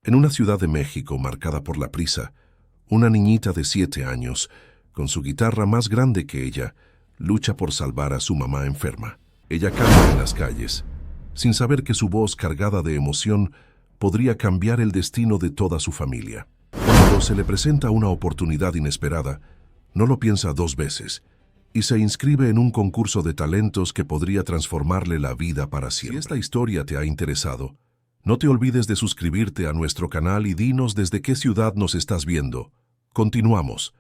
En una ciudad de México marcada por la prisa, una niñita de 7 años, con su guitarra más grande que ella, lucha por salvar a su mamá enferma. Ella canta en las calles, sin saber que su voz cargada de emoción podría cambiar el destino de toda su familia. Cuando se le presenta una oportunidad inesperada, no lo piensa 2 veces y se inscribe en un concurso de talentos que podría transformarle la vida para siempre. Si esta historia te ha interesado, no te olvides de suscribirte a nuestro canal y dinos desde qué ciudad nos estás viendo. Continuamos.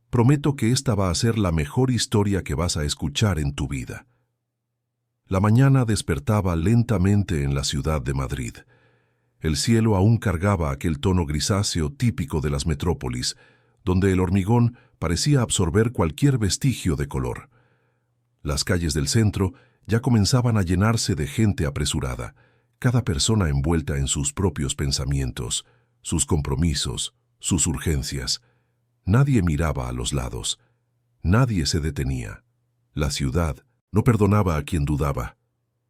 Prometo que esta va a ser la mejor historia que vas a escuchar en tu vida. La mañana despertaba lentamente en la ciudad de Madrid. El cielo aún cargaba aquel tono grisáceo típico de las metrópolis, donde el hormigón parecía absorber cualquier vestigio de color. Las calles del centro ya comenzaban a llenarse de gente apresurada, cada persona envuelta en sus propios pensamientos, sus compromisos, sus urgencias. Nadie miraba a los lados. Nadie se detenía. La ciudad no perdonaba a quien dudaba.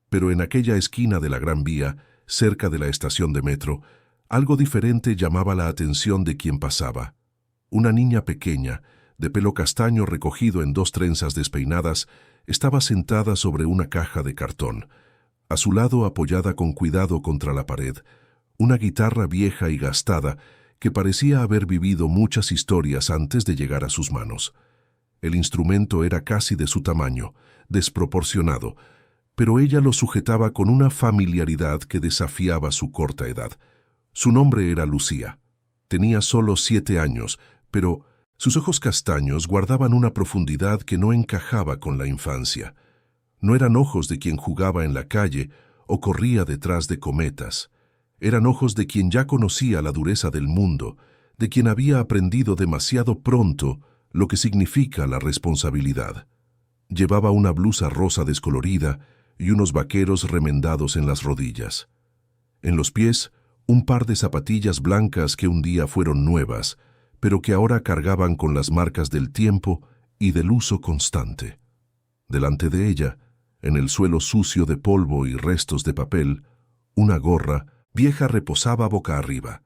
Pero en aquella esquina de la Gran Vía, cerca de la estación de metro, algo diferente llamaba la atención de quien pasaba. Una niña pequeña, de pelo castaño recogido en 2 trenzas despeinadas, estaba sentada sobre una caja de cartón. A su lado, apoyada con cuidado contra la pared, una guitarra vieja y gastada que parecía haber vivido muchas historias antes de llegar a sus manos. El instrumento era casi de su tamaño, desproporcionado, pero ella lo sujetaba con una familiaridad que desafiaba su corta edad. Su nombre era Lucía. Tenía solo 7 años, pero sus ojos castaños guardaban una profundidad que no encajaba con la infancia. No eran ojos de quien jugaba en la calle o corría detrás de cometas. Eran ojos de quien ya conocía la dureza del mundo, de quien había aprendido demasiado pronto lo que significa la responsabilidad. Llevaba una blusa rosa descolorida y unos vaqueros remendados en las rodillas. En los pies, un par de zapatillas blancas que un día fueron nuevas, pero que ahora cargaban con las marcas del tiempo y del uso constante. Delante de ella, en el suelo sucio de polvo y restos de papel, una gorra vieja reposaba boca arriba.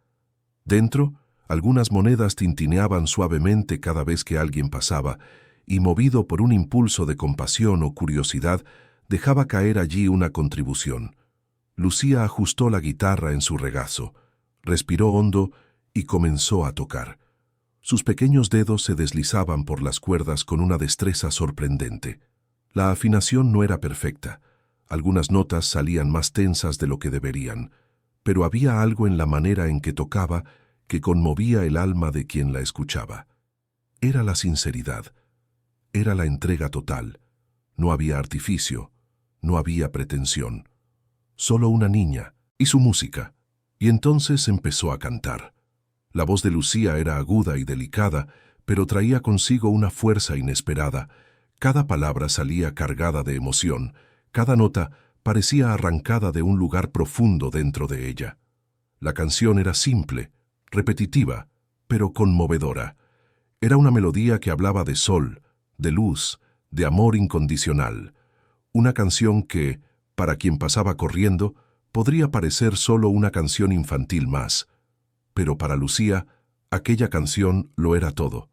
Dentro, algunas monedas tintineaban suavemente cada vez que alguien pasaba, y movido por un impulso de compasión o curiosidad, dejaba caer allí una contribución. Lucía ajustó la guitarra en su regazo, respiró hondo y comenzó a tocar. Sus pequeños dedos se deslizaban por las cuerdas con una destreza sorprendente. La afinación no era perfecta. Algunas notas salían más tensas de lo que deberían, pero había algo en la manera en que tocaba que conmovía el alma de quien la escuchaba. Era la sinceridad. Era la entrega total. No había artificio. No había pretensión. Solo una niña y su música. Y entonces empezó a cantar. La voz de Lucía era aguda y delicada, pero traía consigo una fuerza inesperada. Cada palabra salía cargada de emoción. Cada nota parecía arrancada de un lugar profundo dentro de ella. La canción era simple, repetitiva, pero conmovedora. Era una melodía que hablaba de sol, de luz, de amor incondicional. Una canción que, para quien pasaba corriendo, podría parecer solo una canción infantil más. Pero para Lucía, aquella canción lo era todo.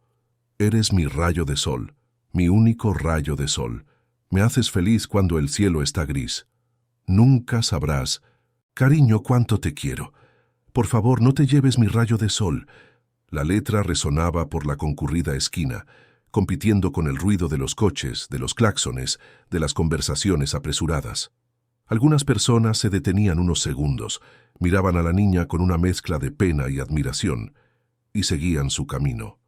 Eres mi rayo de sol, mi único rayo de sol. Me haces feliz cuando el cielo está gris. Nunca sabrás, cariño, cuánto te quiero. Por favor, no te lleves mi rayo de sol. La letra resonaba por la concurrida esquina, compitiendo con el ruido de los coches, de los claxones, de las conversaciones apresuradas. Algunas personas se detenían unos segundos, miraban a la niña con una mezcla de pena y admiración, y seguían su camino.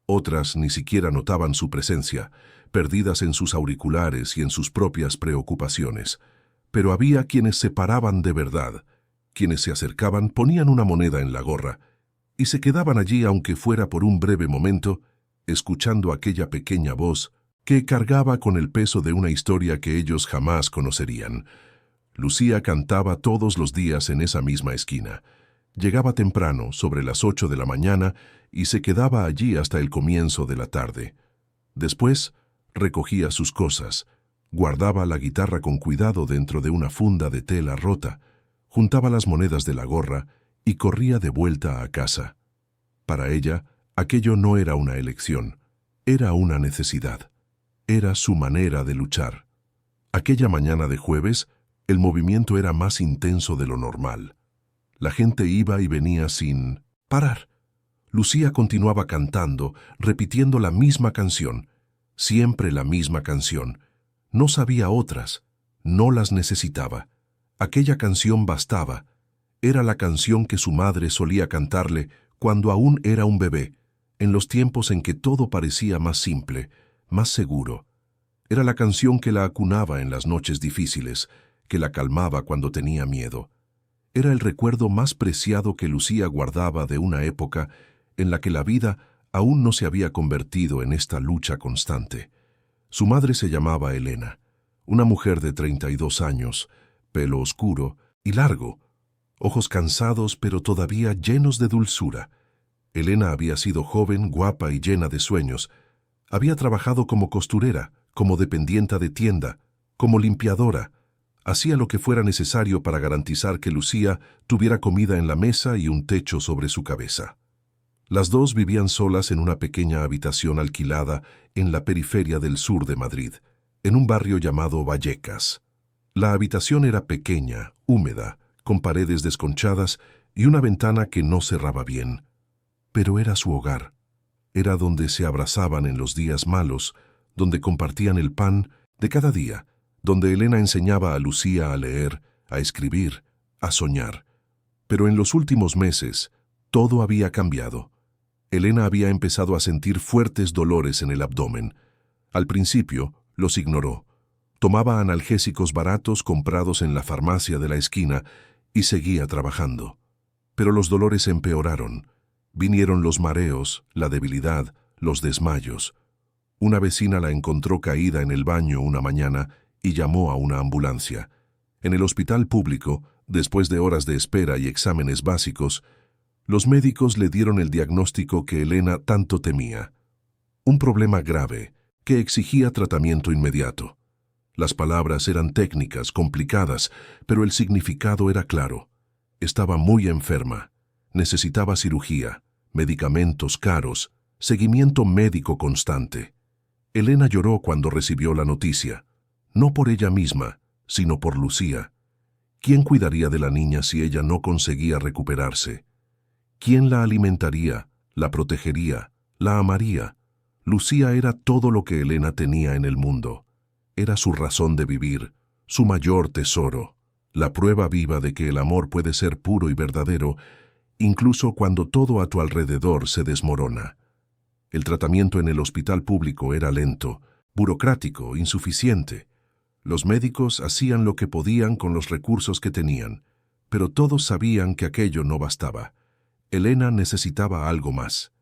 Otras ni siquiera notaban su presencia, perdidas en sus auriculares y en sus propias preocupaciones. Pero había quienes se paraban de verdad, quienes se acercaban, ponían una moneda en la gorra, y se quedaban allí aunque fuera por un breve momento, escuchando aquella pequeña voz que cargaba con el peso de una historia que ellos jamás conocerían. Lucía cantaba todos los días en esa misma esquina. Llegaba temprano, sobre las 8 de la mañana, y se quedaba allí hasta el comienzo de la tarde. Después, recogía sus cosas, guardaba la guitarra con cuidado dentro de una funda de tela rota, juntaba las monedas de la gorra y corría de vuelta a casa. Para ella, aquello no era una elección, era una necesidad. Era su manera de luchar. Aquella mañana de jueves, el movimiento era más intenso de lo normal. La gente iba y venía sin parar. Lucía continuaba cantando, repitiendo la misma canción, siempre la misma canción. No sabía otras, no las necesitaba. Aquella canción bastaba. Era la canción que su madre solía cantarle cuando aún era un bebé, en los tiempos en que todo parecía más simple, más seguro. Era la canción que la acunaba en las noches difíciles, que la calmaba cuando tenía miedo. Era el recuerdo más preciado que Lucía guardaba de una época en la que la vida aún no se había convertido en esta lucha constante. Su madre se llamaba Elena, una mujer de 32 años, pelo oscuro y largo, ojos cansados pero todavía llenos de dulzura. Elena había sido joven, guapa y llena de sueños. Había trabajado como costurera, como dependienta de tienda, como limpiadora. Hacía lo que fuera necesario para garantizar que Lucía tuviera comida en la mesa y un techo sobre su cabeza. Las dos vivían solas en una pequeña habitación alquilada en la periferia del sur de Madrid, en un barrio llamado Vallecas. La habitación era pequeña, húmeda, con paredes desconchadas y una ventana que no cerraba bien. Pero era su hogar. Era donde se abrazaban en los días malos, donde compartían el pan de cada día, donde Elena enseñaba a Lucía a leer, a escribir, a soñar. Pero en los últimos meses, todo había cambiado. Elena había empezado a sentir fuertes dolores en el abdomen. Al principio, los ignoró. Tomaba analgésicos baratos comprados en la farmacia de la esquina y seguía trabajando. Pero los dolores empeoraron. Vinieron los mareos, la debilidad, los desmayos. Una vecina la encontró caída en el baño una mañana y llamó a una ambulancia. En el hospital público, después de horas de espera y exámenes básicos, los médicos le dieron el diagnóstico que Elena tanto temía. Un problema grave que exigía tratamiento inmediato. Las palabras eran técnicas, complicadas, pero el significado era claro. Estaba muy enferma. Necesitaba cirugía, medicamentos caros, seguimiento médico constante. Elena lloró cuando recibió la noticia, no por ella misma, sino por Lucía. ¿Quién cuidaría de la niña si ella no conseguía recuperarse? ¿Quién la alimentaría, la protegería, la amaría? Lucía era todo lo que Elena tenía en el mundo. Era su razón de vivir, su mayor tesoro, la prueba viva de que el amor puede ser puro y verdadero, incluso cuando todo a tu alrededor se desmorona. El tratamiento en el hospital público era lento, burocrático, insuficiente. Los médicos hacían lo que podían con los recursos que tenían, pero todos sabían que aquello no bastaba. Elena necesitaba algo más.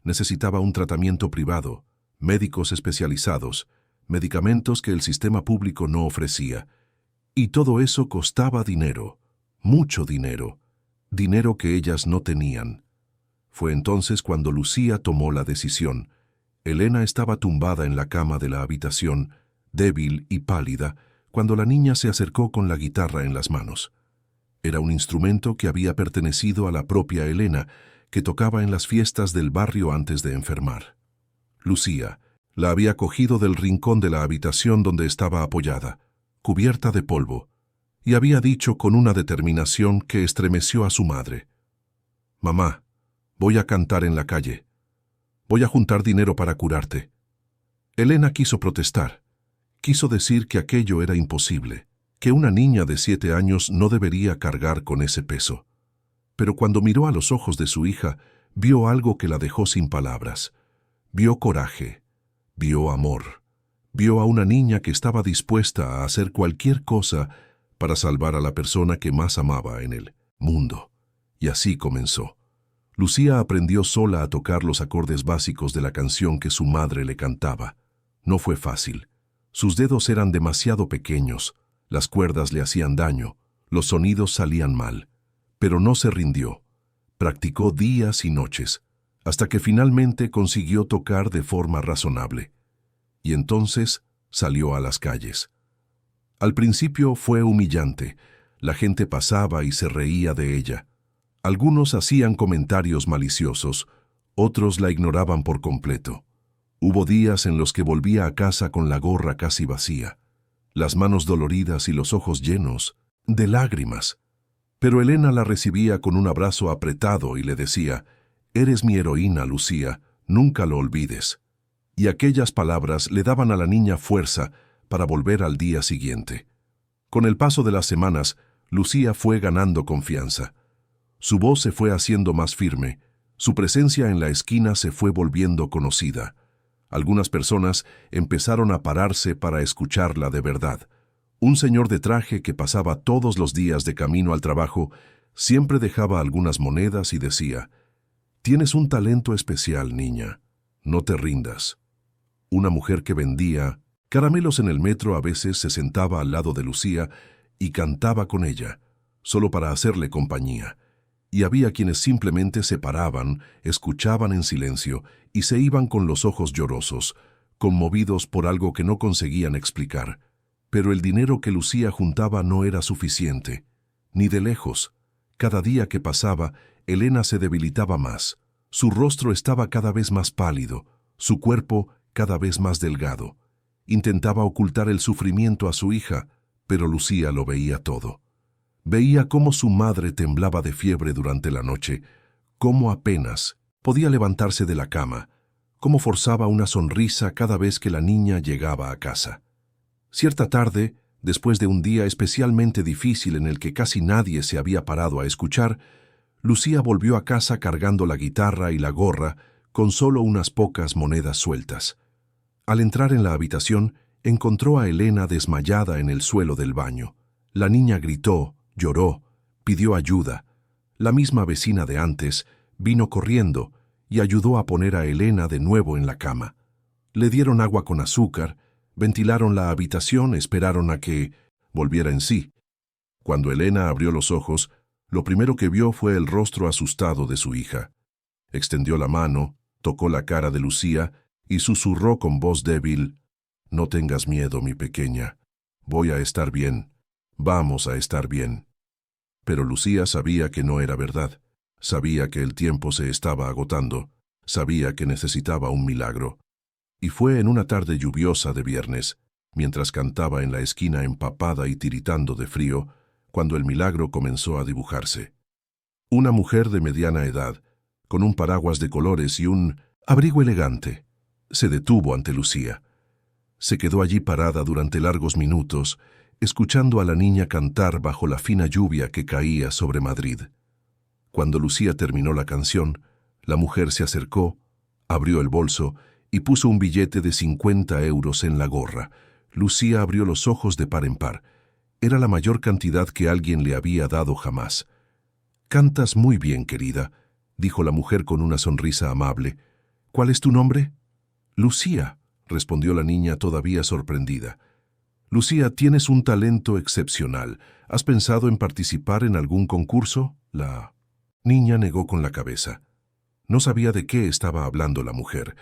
Necesitaba un tratamiento privado, médicos especializados, medicamentos que el sistema público no ofrecía. Y todo eso costaba dinero, mucho dinero, dinero que ellas no tenían. Fue entonces cuando Lucía tomó la decisión. Elena estaba tumbada en la cama de la habitación, débil y pálida, cuando la niña se acercó con la guitarra en las manos. Era un instrumento que había pertenecido a la propia Elena, que tocaba en las fiestas del barrio antes de enfermar. Lucía la había cogido del rincón de la habitación donde estaba apoyada, cubierta de polvo, y había dicho con una determinación que estremeció a su madre: «Mamá, voy a cantar en la calle. Voy a juntar dinero para curarte». Elena quiso protestar. Quiso decir que aquello era imposible, que una niña de 7 años no debería cargar con ese peso. Pero cuando miró a los ojos de su hija, vio algo que la dejó sin palabras. Vio coraje, vio amor, vio a una niña que estaba dispuesta a hacer cualquier cosa para salvar a la persona que más amaba en el mundo. Y así comenzó. Lucía aprendió sola a tocar los acordes básicos de la canción que su madre le cantaba. No fue fácil. Sus dedos eran demasiado pequeños, las cuerdas le hacían daño, los sonidos salían mal. Pero no se rindió. Practicó días y noches, hasta que finalmente consiguió tocar de forma razonable. Y entonces salió a las calles. Al principio fue humillante. La gente pasaba y se reía de ella. Algunos hacían comentarios maliciosos, otros la ignoraban por completo. Hubo días en los que volvía a casa con la gorra casi vacía, las manos doloridas y los ojos llenos de lágrimas. Pero Elena la recibía con un abrazo apretado y le decía: «Eres mi heroína, Lucía, nunca lo olvides». Y aquellas palabras le daban a la niña fuerza para volver al día siguiente. Con el paso de las semanas, Lucía fue ganando confianza. Su voz se fue haciendo más firme, su presencia en la esquina se fue volviendo conocida. Algunas personas empezaron a pararse para escucharla de verdad. Un señor de traje que pasaba todos los días de camino al trabajo siempre dejaba algunas monedas y decía: «Tienes un talento especial, niña, no te rindas». Una mujer que vendía caramelos en el metro a veces se sentaba al lado de Lucía y cantaba con ella, solo para hacerle compañía. Y había quienes simplemente se paraban, escuchaban en silencio y se iban con los ojos llorosos, conmovidos por algo que no conseguían explicar. Pero el dinero que Lucía juntaba no era suficiente, ni de lejos. Cada día que pasaba, Elena se debilitaba más. Su rostro estaba cada vez más pálido, su cuerpo cada vez más delgado. Intentaba ocultar el sufrimiento a su hija, pero Lucía lo veía todo. Veía cómo su madre temblaba de fiebre durante la noche, cómo apenas podía levantarse de la cama, cómo forzaba una sonrisa cada vez que la niña llegaba a casa. Cierta tarde, después de un día especialmente difícil en el que casi nadie se había parado a escuchar, Lucía volvió a casa cargando la guitarra y la gorra con solo unas pocas monedas sueltas. Al entrar en la habitación, encontró a Elena desmayada en el suelo del baño. La niña gritó, lloró, pidió ayuda. La misma vecina de antes vino corriendo y ayudó a poner a Elena de nuevo en la cama. Le dieron agua con azúcar, ventilaron la habitación, esperaron a que volviera en sí. Cuando Elena abrió los ojos, lo primero que vio fue el rostro asustado de su hija. Extendió la mano, tocó la cara de Lucía y susurró con voz débil: «No tengas miedo, mi pequeña. Voy a estar bien. Vamos a estar bien». Pero Lucía sabía que no era verdad. Sabía que el tiempo se estaba agotando. Sabía que necesitaba un milagro. Y fue en una tarde lluviosa de viernes, mientras cantaba en la esquina empapada y tiritando de frío, cuando el milagro comenzó a dibujarse. Una mujer de mediana edad, con un paraguas de colores y un abrigo elegante, se detuvo ante Lucía. Se quedó allí parada durante largos minutos, escuchando a la niña cantar bajo la fina lluvia que caía sobre Madrid. Cuando Lucía terminó la canción, la mujer se acercó, abrió el bolso y puso un billete de 50 euros en la gorra. Lucía abrió los ojos de par en par. Era la mayor cantidad que alguien le había dado jamás. «Cantas muy bien, querida», dijo la mujer con una sonrisa amable. «¿Cuál es tu nombre?» «Lucía», respondió la niña todavía sorprendida. «Lucía, tienes un talento excepcional. ¿Has pensado en participar en algún concurso?» La niña negó con la cabeza. No sabía de qué estaba hablando la mujer.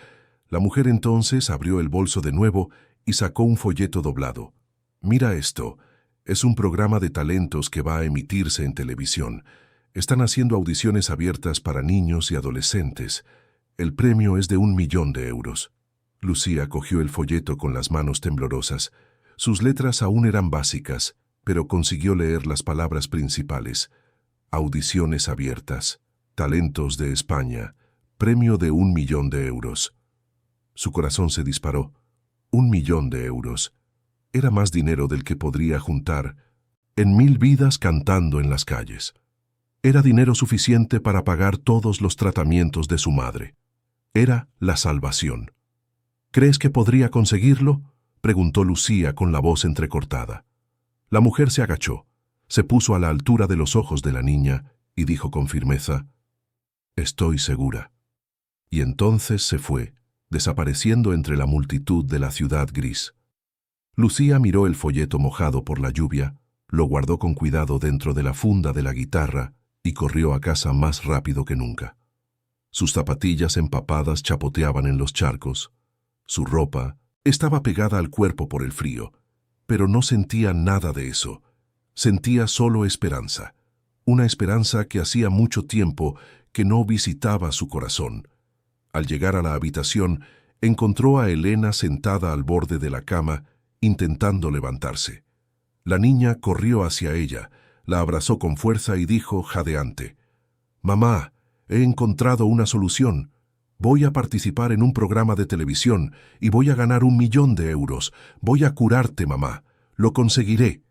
La mujer entonces abrió el bolso de nuevo y sacó un folleto doblado. «Mira esto. Es un programa de talentos que va a emitirse en televisión. Están haciendo audiciones abiertas para niños y adolescentes. El premio es de 1 millón de euros». Lucía cogió el folleto con las manos temblorosas. Sus letras aún eran básicas, pero consiguió leer las palabras principales. Audiciones abiertas. Talentos de España. Premio de 1 millón de euros. Su corazón se disparó. 1 millón de euros. Era más dinero del que podría juntar en 1000 vidas cantando en las calles. Era dinero suficiente para pagar todos los tratamientos de su madre. Era la salvación. «¿Crees que podría conseguirlo?», preguntó Lucía con la voz entrecortada. La mujer se agachó, se puso a la altura de los ojos de la niña y dijo con firmeza: «Estoy segura». Y entonces se fue, desapareciendo entre la multitud de la ciudad gris. Lucía miró el folleto mojado por la lluvia, lo guardó con cuidado dentro de la funda de la guitarra y corrió a casa más rápido que nunca. Sus zapatillas empapadas chapoteaban en los charcos. Su ropa estaba pegada al cuerpo por el frío, pero no sentía nada de eso. Sentía solo esperanza. una esperanza que hacía mucho tiempo que no visitaba su corazón. Al llegar a la habitación, encontró a Elena sentada al borde de la cama, intentando levantarse. La niña corrió hacia ella, la abrazó con fuerza y dijo jadeante: «Mamá, he encontrado una solución. Voy a participar en un programa de televisión y voy a ganar 1.000.000 de euros. Voy a curarte, mamá. Lo conseguiré».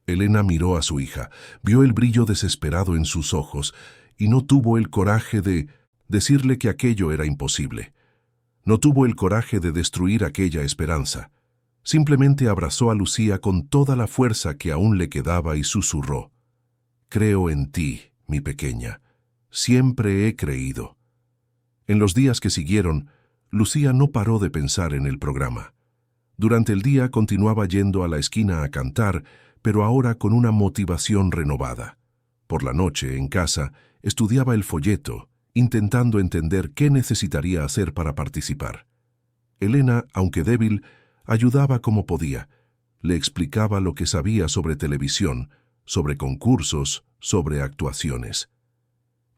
Elena miró a su hija, vio el brillo desesperado en sus ojos y no tuvo el coraje de decirle que aquello era imposible. No tuvo el coraje de destruir aquella esperanza. Simplemente abrazó a Lucía con toda la fuerza que aún le quedaba y susurró: «Creo en ti, mi pequeña. Siempre he creído». En los días que siguieron, Lucía no paró de pensar en el programa. Durante el día continuaba yendo a la esquina a cantar, pero ahora con una motivación renovada. Por la noche, en casa, estudiaba el folleto, intentando entender qué necesitaría hacer para participar. Elena, aunque débil, ayudaba como podía. Le explicaba lo que sabía sobre televisión, sobre concursos, sobre actuaciones.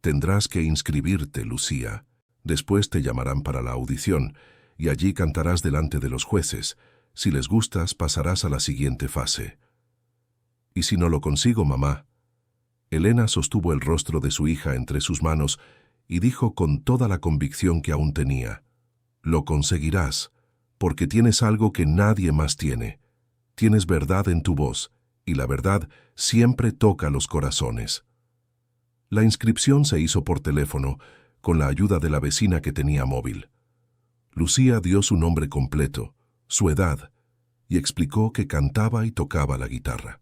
«Tendrás que inscribirte, Lucía. Después te llamarán para la audición, y allí cantarás delante de los jueces. Si les gustas, pasarás a la siguiente fase». «¿Y si no lo consigo, mamá?». Elena sostuvo el rostro de su hija entre sus manos y dijo con toda la convicción que aún tenía: «Lo conseguirás, porque tienes algo que nadie más tiene. Tienes verdad en tu voz, y la verdad siempre toca los corazones». La inscripción se hizo por teléfono, con la ayuda de la vecina que tenía móvil. Lucía dio su nombre completo, su edad, y explicó que cantaba y tocaba la guitarra.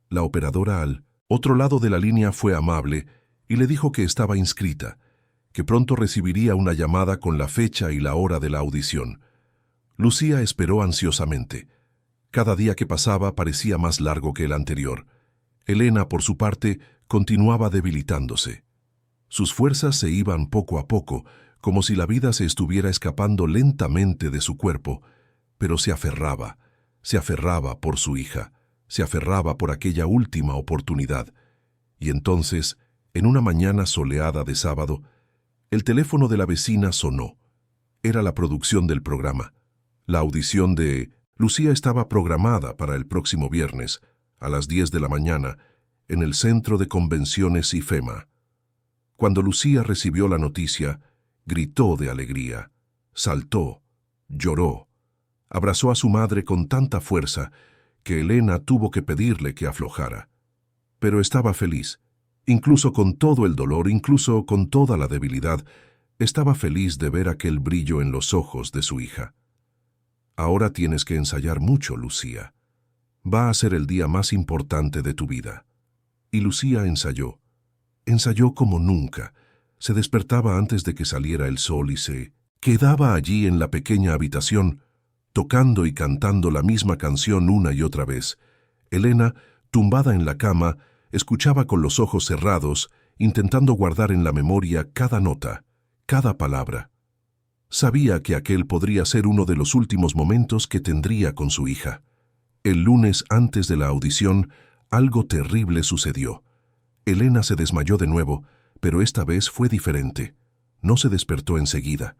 La operadora al otro lado de la línea fue amable y le dijo que estaba inscrita, que pronto recibiría una llamada con la fecha y la hora de la audición. Lucía esperó ansiosamente. Cada día que pasaba parecía más largo que el anterior. Elena, por su parte, continuaba debilitándose. Sus fuerzas se iban poco a poco, como si la vida se estuviera escapando lentamente de su cuerpo, pero se aferraba por su hija, se aferraba por aquella última oportunidad. Y entonces, en una mañana soleada de sábado, el teléfono de la vecina sonó. Era la producción del programa. La audición de Lucía estaba programada para el próximo viernes, a las 10 de la mañana, en el Centro de Convenciones IFEMA. Cuando Lucía recibió la noticia, gritó de alegría, saltó, lloró, abrazó a su madre con tanta fuerza que Elena tuvo que pedirle que aflojara. Pero estaba feliz, incluso con todo el dolor, incluso con toda la debilidad, estaba feliz de ver aquel brillo en los ojos de su hija. «Ahora tienes que ensayar mucho, Lucía. Va a ser el día más importante de tu vida». Y Lucía ensayó. Ensayó como nunca. Se despertaba antes de que saliera el sol y se quedaba allí en la pequeña habitación, tocando y cantando la misma canción una y otra vez. Elena, tumbada en la cama, escuchaba con los ojos cerrados, intentando guardar en la memoria cada nota, cada palabra. Sabía que aquel podría ser uno de los últimos momentos que tendría con su hija. El lunes antes de la audición, algo terrible sucedió. Elena se desmayó de nuevo, pero esta vez fue diferente. No se despertó enseguida.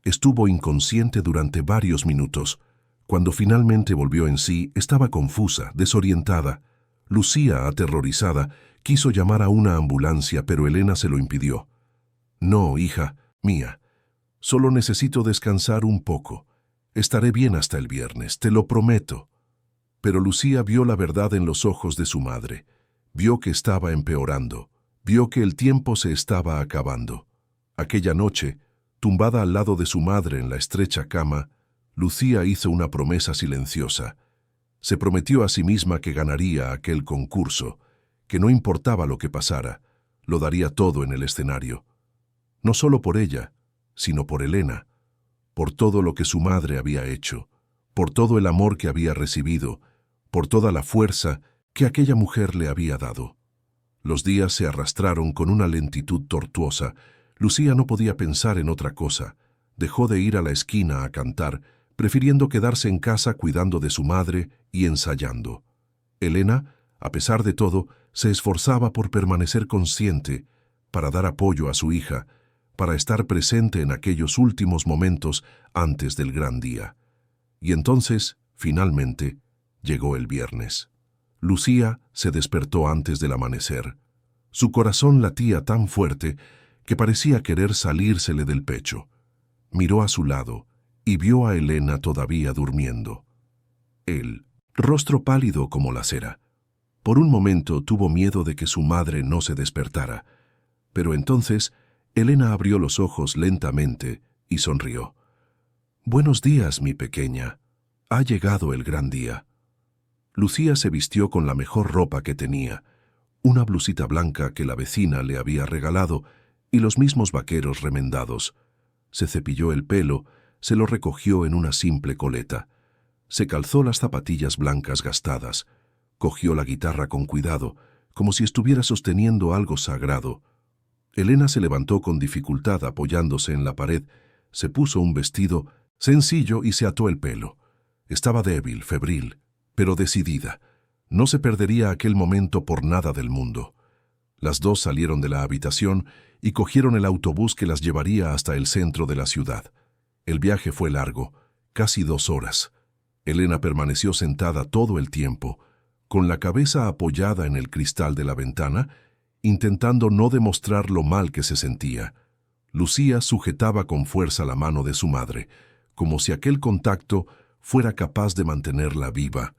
Estuvo inconsciente durante varios minutos. Cuando finalmente volvió en sí, estaba confusa, desorientada. Lucía, aterrorizada, quiso llamar a una ambulancia, pero Elena se lo impidió. «No, hija mía, solo necesito descansar un poco. Estaré bien hasta el viernes, te lo prometo». Pero Lucía vio la verdad en los ojos de su madre. Vio que estaba empeorando. Vio que el tiempo se estaba acabando. Aquella noche, tumbada al lado de su madre en la estrecha cama, Lucía hizo una promesa silenciosa. Se prometió a sí misma que ganaría aquel concurso, que no importaba lo que pasara, lo daría todo en el escenario. No solo por ella, sino por Elena, por todo lo que su madre había hecho, por todo el amor que había recibido, por toda la fuerza que aquella mujer le había dado. Los días se arrastraron con una lentitud tortuosa. Lucía no podía pensar en otra cosa. Dejó de ir a la esquina a cantar, prefiriendo quedarse en casa cuidando de su madre y ensayando. Elena, a pesar de todo, Se esforzaba por permanecer consciente, para dar apoyo a su hija, para estar presente en aquellos últimos momentos antes del gran día. Y entonces, finalmente, llegó el viernes. Lucía se despertó antes del amanecer. Su corazón latía tan fuerte que parecía querer salírsele del pecho. Miró a su lado y vio a Elena todavía durmiendo. Él, rostro pálido como la cera. Por un momento tuvo miedo de que su madre no se despertara, pero entonces Elena abrió los ojos lentamente y sonrió. «Buenos días, mi pequeña. Ha llegado el gran día». Lucía se vistió con la mejor ropa que tenía, una blusita blanca que la vecina le había regalado y los mismos vaqueros remendados. Se cepilló el pelo, se lo recogió en una simple coleta. Se calzó las zapatillas blancas gastadas, cogió la guitarra con cuidado, como si estuviera sosteniendo algo sagrado. Elena se levantó con dificultad apoyándose en la pared, se puso un vestido sencillo y se ató el pelo. Estaba débil, febril, pero decidida. No se perdería aquel momento por nada del mundo. Las dos salieron de la habitación y cogieron el autobús que las llevaría hasta el centro de la ciudad. El viaje fue largo, casi 2 horas. Elena permaneció sentada todo el tiempo, con la cabeza apoyada en el cristal de la ventana, intentando no demostrar lo mal que se sentía. Lucía sujetaba con fuerza la mano de su madre, como si aquel contacto fuera capaz de mantenerla viva.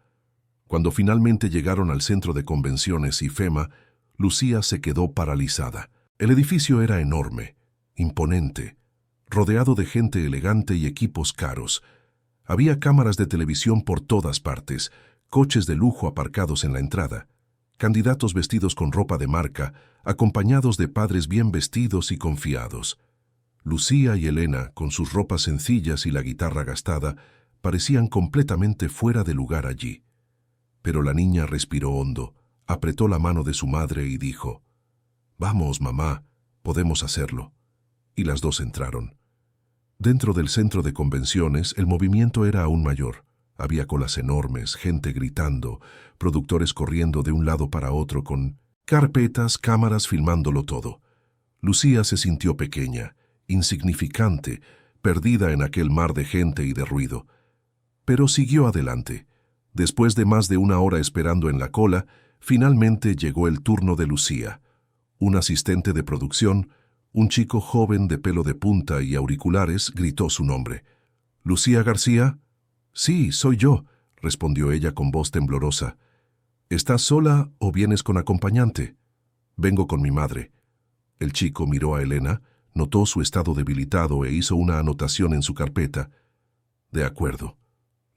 Cuando finalmente llegaron al centro de convenciones IFEMA, Lucía se quedó paralizada. El edificio era enorme, imponente, rodeado de gente elegante y equipos caros. Había cámaras de televisión por todas partes, coches de lujo aparcados en la entrada, candidatos vestidos con ropa de marca, acompañados de padres bien vestidos y confiados. Lucía y Elena, con sus ropas sencillas y la guitarra gastada, parecían completamente fuera de lugar allí. Pero la niña respiró hondo, apretó la mano de su madre y dijo: «Vamos, mamá, podemos hacerlo». Y las dos entraron. Dentro del centro de convenciones, el movimiento era aún mayor. Había colas enormes, gente gritando, productores corriendo de un lado para otro con carpetas, cámaras filmándolo todo. Lucía se sintió pequeña, insignificante, perdida en aquel mar de gente y de ruido. Pero siguió adelante. Después de más de 1 hora esperando en la cola, finalmente llegó el turno de Lucía. Un asistente de producción, un chico joven de pelo de punta y auriculares, gritó su nombre. «¿Lucía García?» «Sí, soy yo», respondió ella con voz temblorosa. «¿Estás sola o vienes con acompañante?» «Vengo con mi madre». El chico miró a Elena, notó su estado debilitado e hizo una anotación en su carpeta. «De acuerdo.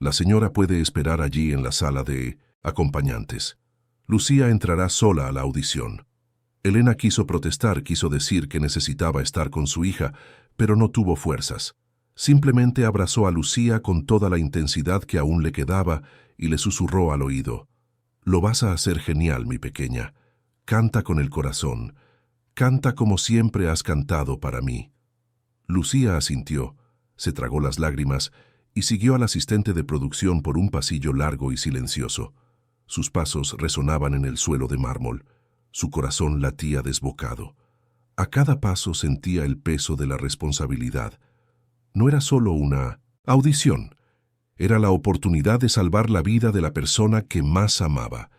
La señora puede esperar allí en la sala de acompañantes. Lucía entrará sola a la audición». Elena quiso protestar, quiso decir que necesitaba estar con su hija, pero no tuvo fuerzas. Simplemente abrazó a Lucía con toda la intensidad que aún le quedaba y le susurró al oído: «Lo vas a hacer genial, mi pequeña. Canta con el corazón. Canta como siempre has cantado para mí». Lucía asintió, se tragó las lágrimas y siguió al asistente de producción por un pasillo largo y silencioso. Sus pasos resonaban en el suelo de mármol. Su corazón latía desbocado. A cada paso sentía el peso de la responsabilidad. No era solo una audición. Era la oportunidad de salvar la vida de la persona que más amaba.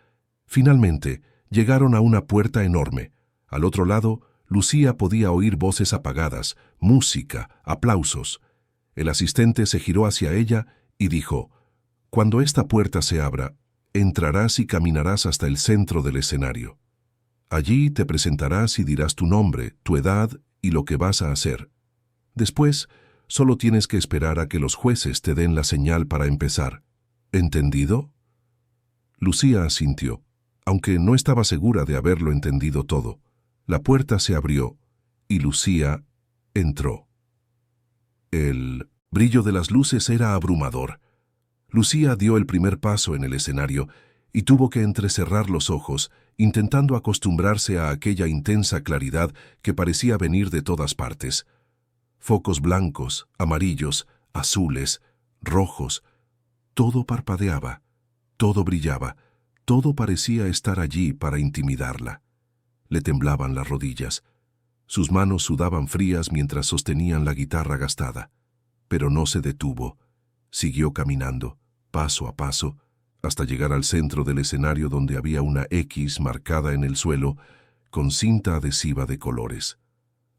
Finalmente, llegaron a una puerta enorme. Al otro lado, Lucía podía oír voces apagadas, música, aplausos. El asistente se giró hacia ella y dijo: «Cuando esta puerta se abra, entrarás y caminarás hasta el centro del escenario. Allí te presentarás y dirás tu nombre, tu edad y lo que vas a hacer. Después, solo tienes que esperar a que los jueces te den la señal para empezar. ¿Entendido?» Lucía asintió, aunque no estaba segura de haberlo entendido todo. La puerta se abrió y Lucía entró. El brillo de las luces era abrumador. Lucía dio el primer paso en el escenario y tuvo que entrecerrar los ojos, intentando acostumbrarse a aquella intensa claridad que parecía venir de todas partes. Focos blancos, amarillos, azules, rojos. Todo parpadeaba, todo brillaba, Todo parecía estar allí para intimidarla. Le temblaban las rodillas. Sus manos sudaban frías mientras sostenían la guitarra gastada. Pero no se detuvo. Siguió caminando, paso a paso, hasta llegar al centro del escenario donde había una X marcada en el suelo con cinta adhesiva de colores.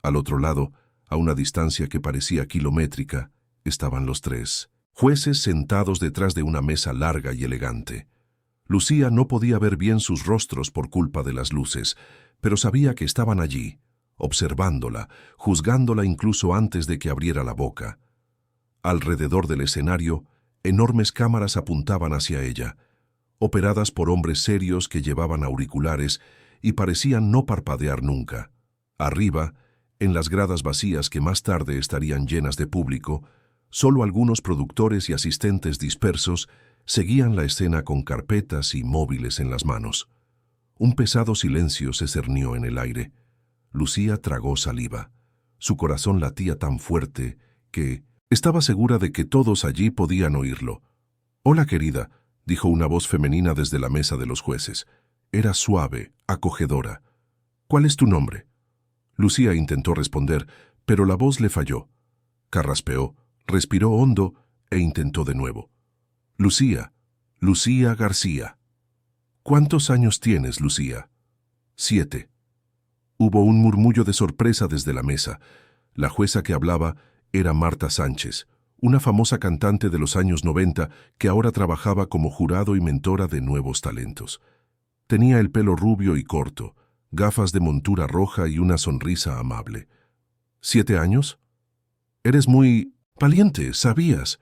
Al otro lado, a una distancia que parecía kilométrica, estaban los tres jueces sentados detrás de una mesa larga y elegante. Lucía no podía ver bien sus rostros por culpa de las luces, pero sabía que estaban allí, observándola, juzgándola incluso antes de que abriera la boca. Alrededor del escenario, enormes cámaras apuntaban hacia ella, operadas por hombres serios que llevaban auriculares y parecían no parpadear nunca. Arriba, en las gradas vacías que más tarde estarían llenas de público, solo algunos productores y asistentes dispersos seguían la escena con carpetas y móviles en las manos. Un pesado silencio se cernió en el aire. Lucía tragó saliva. Su corazón latía tan fuerte que estaba segura de que todos allí podían oírlo. «Hola, querida», dijo una voz femenina desde la mesa de los jueces. Era suave, acogedora. «¿Cuál es tu nombre?» Lucía intentó responder, pero la voz le falló. Carraspeó, respiró hondo e intentó de nuevo. «Lucía, Lucía García». «¿Cuántos años tienes, Lucía?» «7». Hubo un murmullo de sorpresa desde la mesa. La jueza que hablaba era Marta Sánchez, una famosa cantante de los años 90 que ahora trabajaba como jurado y mentora de nuevos talentos. Tenía el pelo rubio y corto, gafas de montura roja y una sonrisa amable. «¿7 años? Eres muy valiente, ¿sabías?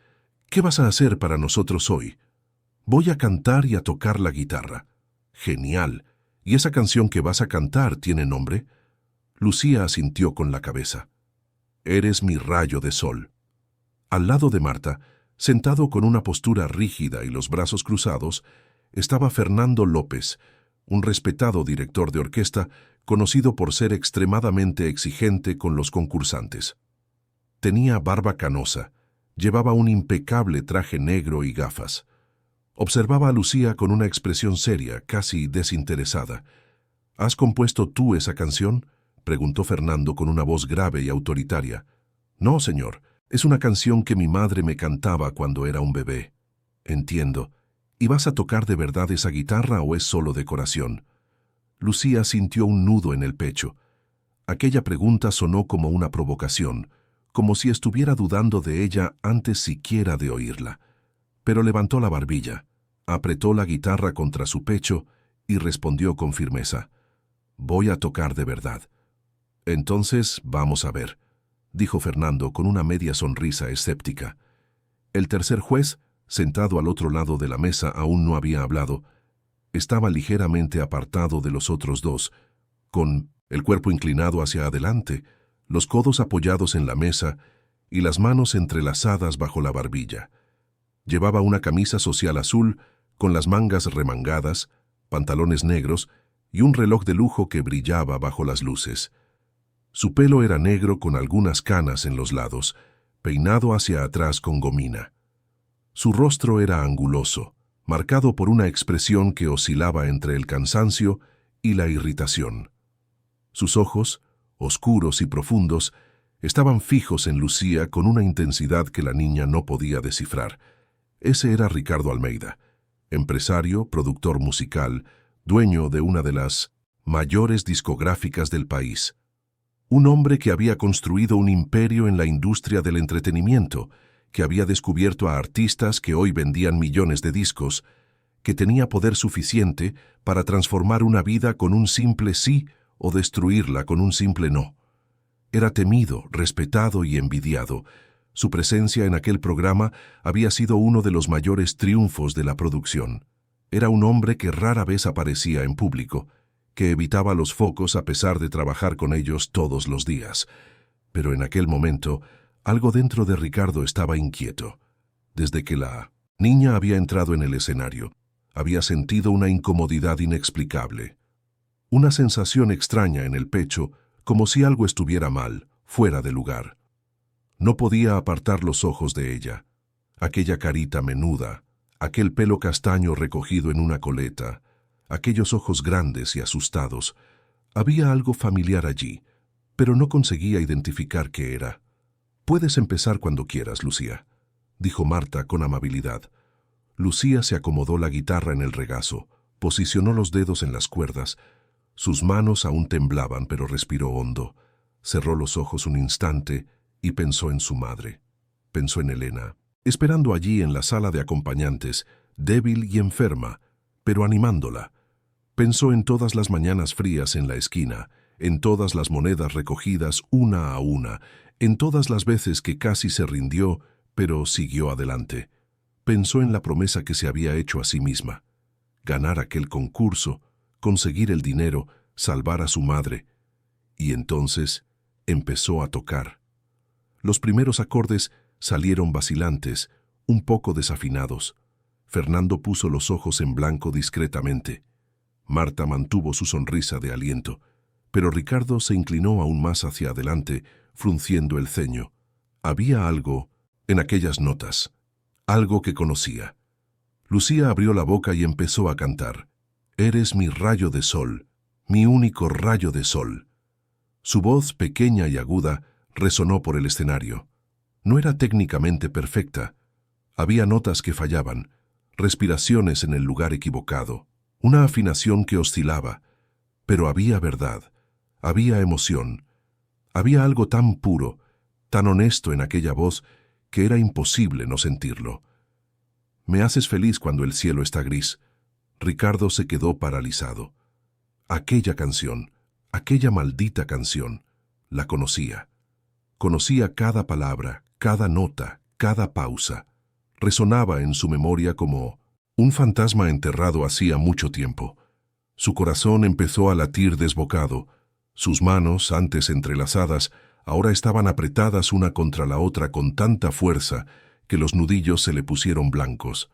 ¿Qué vas a hacer para nosotros hoy?» «Voy a cantar y a tocar la guitarra». «Genial. ¿Y esa canción que vas a cantar tiene nombre?» Lucía asintió con la cabeza. «Eres mi rayo de sol». Al lado de Marta, sentado con una postura rígida y los brazos cruzados, estaba Fernando López, un respetado director de orquesta conocido por ser extremadamente exigente con los concursantes. Tenía barba canosa, llevaba un impecable traje negro y gafas. Observaba a Lucía con una expresión seria, casi desinteresada. «¿Has compuesto tú esa canción?», preguntó Fernando con una voz grave y autoritaria. «No, señor, es una canción que mi madre me cantaba cuando era un bebé». «Entiendo. ¿Y vas a tocar de verdad esa guitarra o es solo decoración?». Lucía sintió un nudo en el pecho. Aquella pregunta sonó como una provocación, como si estuviera dudando de ella antes siquiera de oírla. Pero levantó la barbilla, apretó la guitarra contra su pecho y respondió con firmeza. «Voy a tocar de verdad». «Entonces, vamos a ver», dijo Fernando con una media sonrisa escéptica. El tercer juez, sentado al otro lado de la mesa, aún no había hablado. Estaba ligeramente apartado de los otros dos, con el cuerpo inclinado hacia adelante, los codos apoyados en la mesa y las manos entrelazadas bajo la barbilla. Llevaba una camisa social azul con las mangas remangadas, pantalones negros y un reloj de lujo que brillaba bajo las luces. Su pelo era negro con algunas canas en los lados, peinado hacia atrás con gomina. Su rostro era anguloso, marcado por una expresión que oscilaba entre el cansancio y la irritación. Sus ojos, oscuros y profundos, estaban fijos en Lucía con una intensidad que la niña no podía descifrar. Ese era Ricardo Almeida, empresario, productor musical, dueño de una de las mayores discográficas del país. Un hombre que había construido un imperio en la industria del entretenimiento, que había descubierto a artistas que hoy vendían millones de discos, que tenía poder suficiente para transformar una vida con un simple sí o destruirla con un simple no. Era temido, respetado y envidiado. Su presencia en aquel programa había sido uno de los mayores triunfos de la producción. Era un hombre que rara vez aparecía en público, que evitaba los focos a pesar de trabajar con ellos todos los días. Pero en aquel momento, algo dentro de Ricardo estaba inquieto. Desde que la niña había entrado en el escenario, había sentido una incomodidad inexplicable. Una sensación extraña en el pecho, como si algo estuviera mal, fuera de lugar. No podía apartar los ojos de ella. Aquella carita menuda, aquel pelo castaño recogido en una coleta, aquellos ojos grandes y asustados. Había algo familiar allí, pero no conseguía identificar qué era. «Puedes empezar cuando quieras, Lucía», dijo Marta con amabilidad. Lucía se acomodó la guitarra en el regazo, posicionó los dedos en las cuerdas. Sus manos aún temblaban, pero respiró hondo. Cerró los ojos un instante y pensó en su madre. Pensó en Elena, esperando allí en la sala de acompañantes, débil y enferma, pero animándola. Pensó en todas las mañanas frías en la esquina, en todas las monedas recogidas una a una, en todas las veces que casi se rindió, pero siguió adelante. Pensó en la promesa que se había hecho a sí misma: ganar aquel concurso, conseguir el dinero, salvar a su madre. Y entonces empezó a tocar. Los primeros acordes salieron vacilantes, un poco desafinados. Fernando puso los ojos en blanco discretamente. Marta mantuvo su sonrisa de aliento, pero Ricardo se inclinó aún más hacia adelante, frunciendo el ceño. Había algo en aquellas notas, algo que conocía. Lucía abrió la boca y empezó a cantar. «Eres mi rayo de sol, mi único rayo de sol». Su voz, pequeña y aguda, resonó por el escenario. No era técnicamente perfecta. Había notas que fallaban, respiraciones en el lugar equivocado, una afinación que oscilaba, pero había verdad, había emoción, había algo tan puro, tan honesto en aquella voz que era imposible no sentirlo. «Me haces feliz cuando el cielo está gris». Ricardo se quedó paralizado. Aquella canción, aquella maldita canción, la conocía. Conocía cada palabra, cada nota, cada pausa. Resonaba en su memoria como un fantasma enterrado hacía mucho tiempo. Su corazón empezó a latir desbocado. Sus manos, antes entrelazadas, ahora estaban apretadas una contra la otra con tanta fuerza que los nudillos se le pusieron blancos.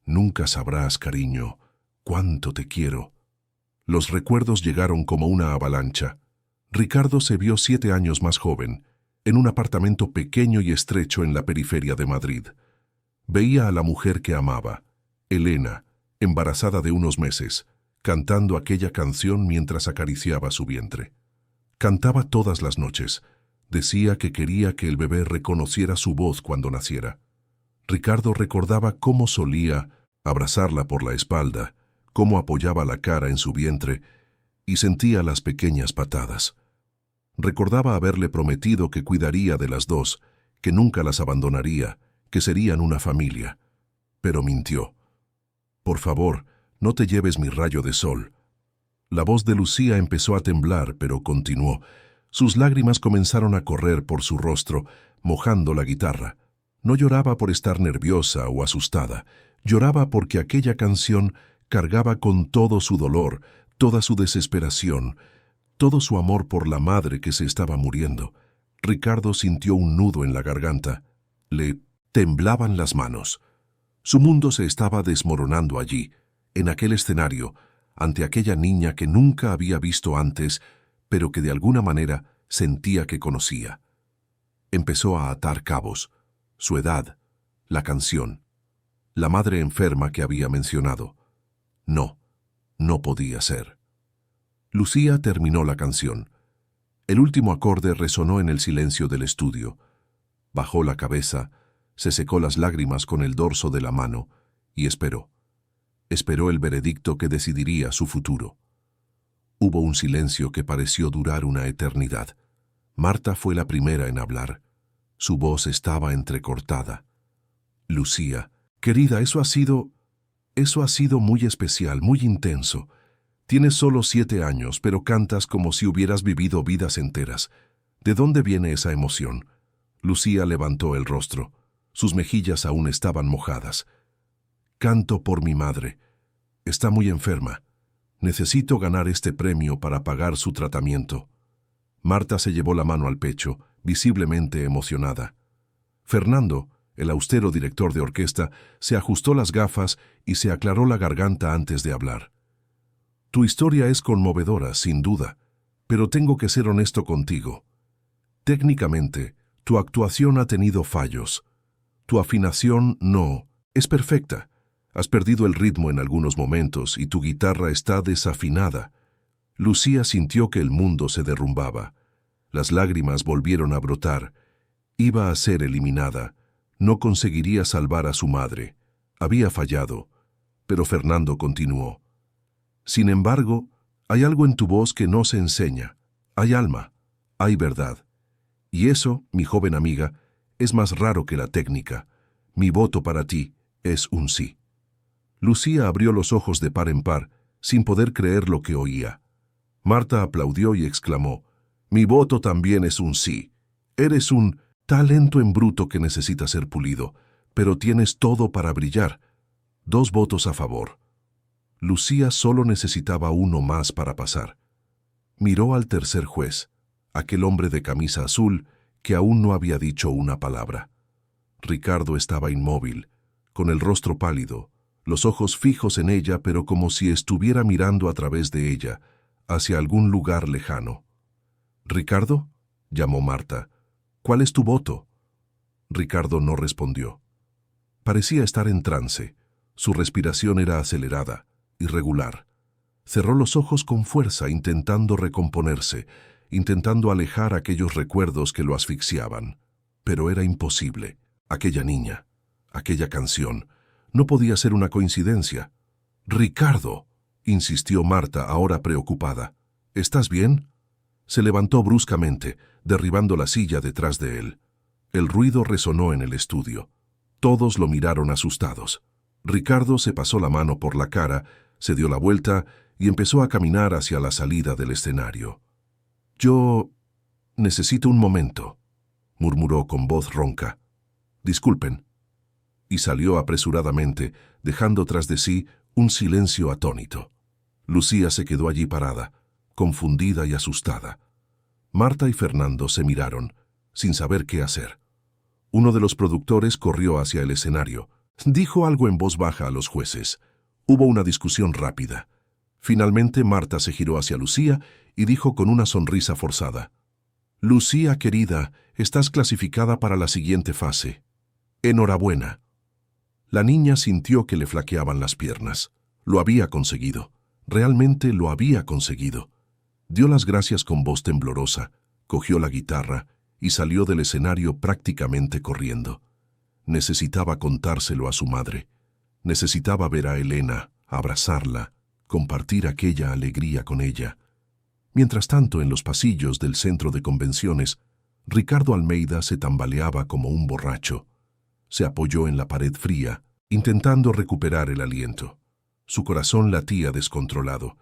«Nunca sabrás, cariño, cuánto te quiero». Los recuerdos llegaron como una avalancha. Ricardo se vio 7 años más joven, en un apartamento pequeño y estrecho en la periferia de Madrid. Veía a la mujer que amaba, Elena, embarazada de unos meses, cantando aquella canción mientras acariciaba su vientre. Cantaba todas las noches. Decía que quería que el bebé reconociera su voz cuando naciera. Ricardo recordaba cómo solía abrazarla por la espalda, cómo apoyaba la cara en su vientre y sentía las pequeñas patadas. Recordaba haberle prometido que cuidaría de las dos, que nunca las abandonaría, que serían una familia. Pero mintió. «Por favor, no te lleves mi rayo de sol». La voz de Lucía empezó a temblar, pero continuó. Sus lágrimas comenzaron a correr por su rostro, mojando la guitarra. No lloraba por estar nerviosa o asustada. Lloraba porque aquella canción cargaba con todo su dolor, toda su desesperación, todo su amor por la madre que se estaba muriendo. Ricardo sintió un nudo en la garganta. Le temblaban las manos. Su mundo se estaba desmoronando allí, en aquel escenario, ante aquella niña que nunca había visto antes, pero que de alguna manera sentía que conocía. Empezó a atar cabos: su edad, la canción, la madre enferma que había mencionado. No, no podía ser. Lucía terminó la canción. El último acorde resonó en el silencio del estudio. Bajó la cabeza, se secó las lágrimas con el dorso de la mano y esperó. Esperó el veredicto que decidiría su futuro. Hubo un silencio que pareció durar una eternidad. Marta fue la primera en hablar. Su voz estaba entrecortada. «Lucía, querida, eso ha sido muy especial, muy intenso. Tienes solo 7 años, pero cantas como si hubieras vivido vidas enteras. ¿De dónde viene esa emoción?» Lucía levantó el rostro. Sus mejillas aún estaban mojadas. «Canto por mi madre. Está muy enferma. Necesito ganar este premio para pagar su tratamiento». Marta se llevó la mano al pecho, visiblemente emocionada. Fernando, el austero director de orquesta, se ajustó las gafas y se aclaró la garganta antes de hablar. «Tu historia es conmovedora, sin duda, pero tengo que ser honesto contigo. Técnicamente, tu actuación ha tenido fallos. Tu afinación no es perfecta. Has perdido el ritmo en algunos momentos y tu guitarra está desafinada. Lucía sintió que el mundo se derrumbaba. Las lágrimas volvieron a brotar. Iba a ser eliminada. No conseguiría salvar a su madre. Había fallado. Pero Fernando continuó. Sin embargo, hay algo en tu voz que no se enseña. Hay alma. Hay verdad. Y eso, mi joven amiga, es más raro que la técnica. Mi voto para ti es un sí. Lucía abrió los ojos de par en par, sin poder creer lo que oía. Marta aplaudió y exclamó, «Mi voto también es un sí. Eres un talento en bruto que necesita ser pulido, pero tienes todo para brillar. 2 votos a favor». Lucía solo necesitaba uno más para pasar. Miró al tercer juez, aquel hombre de camisa azul que aún no había dicho una palabra. Ricardo estaba inmóvil, con el rostro pálido, los ojos fijos en ella, pero como si estuviera mirando a través de ella, hacia algún lugar lejano. «¿Ricardo?», llamó Marta. «¿Cuál es tu voto?». Ricardo no respondió. Parecía estar en trance. Su respiración era acelerada, irregular. Cerró los ojos con fuerza, intentando recomponerse, intentando alejar aquellos recuerdos que lo asfixiaban. Pero era imposible. Aquella niña, aquella canción, no podía ser una coincidencia. «Ricardo», insistió Marta, ahora preocupada. «¿Estás bien?». Se levantó bruscamente, derribando la silla detrás de él. El ruido resonó en el estudio. Todos lo miraron asustados. Ricardo se pasó la mano por la cara, se dio la vuelta y empezó a caminar hacia la salida del escenario. «Yo necesito un momento», murmuró con voz ronca. «Disculpen». Y salió apresuradamente, dejando tras de sí un silencio atónito. Lucía se quedó allí parada, confundida y asustada. Marta y Fernando se miraron, sin saber qué hacer. Uno de los productores corrió hacia el escenario. Dijo algo en voz baja a los jueces. Hubo una discusión rápida. Finalmente Marta se giró hacia Lucía y dijo con una sonrisa forzada: «Lucía, querida, estás clasificada para la siguiente fase. Enhorabuena». La niña sintió que le flaqueaban las piernas. Lo había conseguido. Realmente lo había conseguido. Dio las gracias con voz temblorosa, cogió la guitarra y salió del escenario prácticamente corriendo. Necesitaba contárselo a su madre. Necesitaba ver a Elena, abrazarla, compartir aquella alegría con ella. Mientras tanto, en los pasillos del centro de convenciones, Ricardo Almeida se tambaleaba como un borracho. Se apoyó en la pared fría, intentando recuperar el aliento. Su corazón latía descontrolado.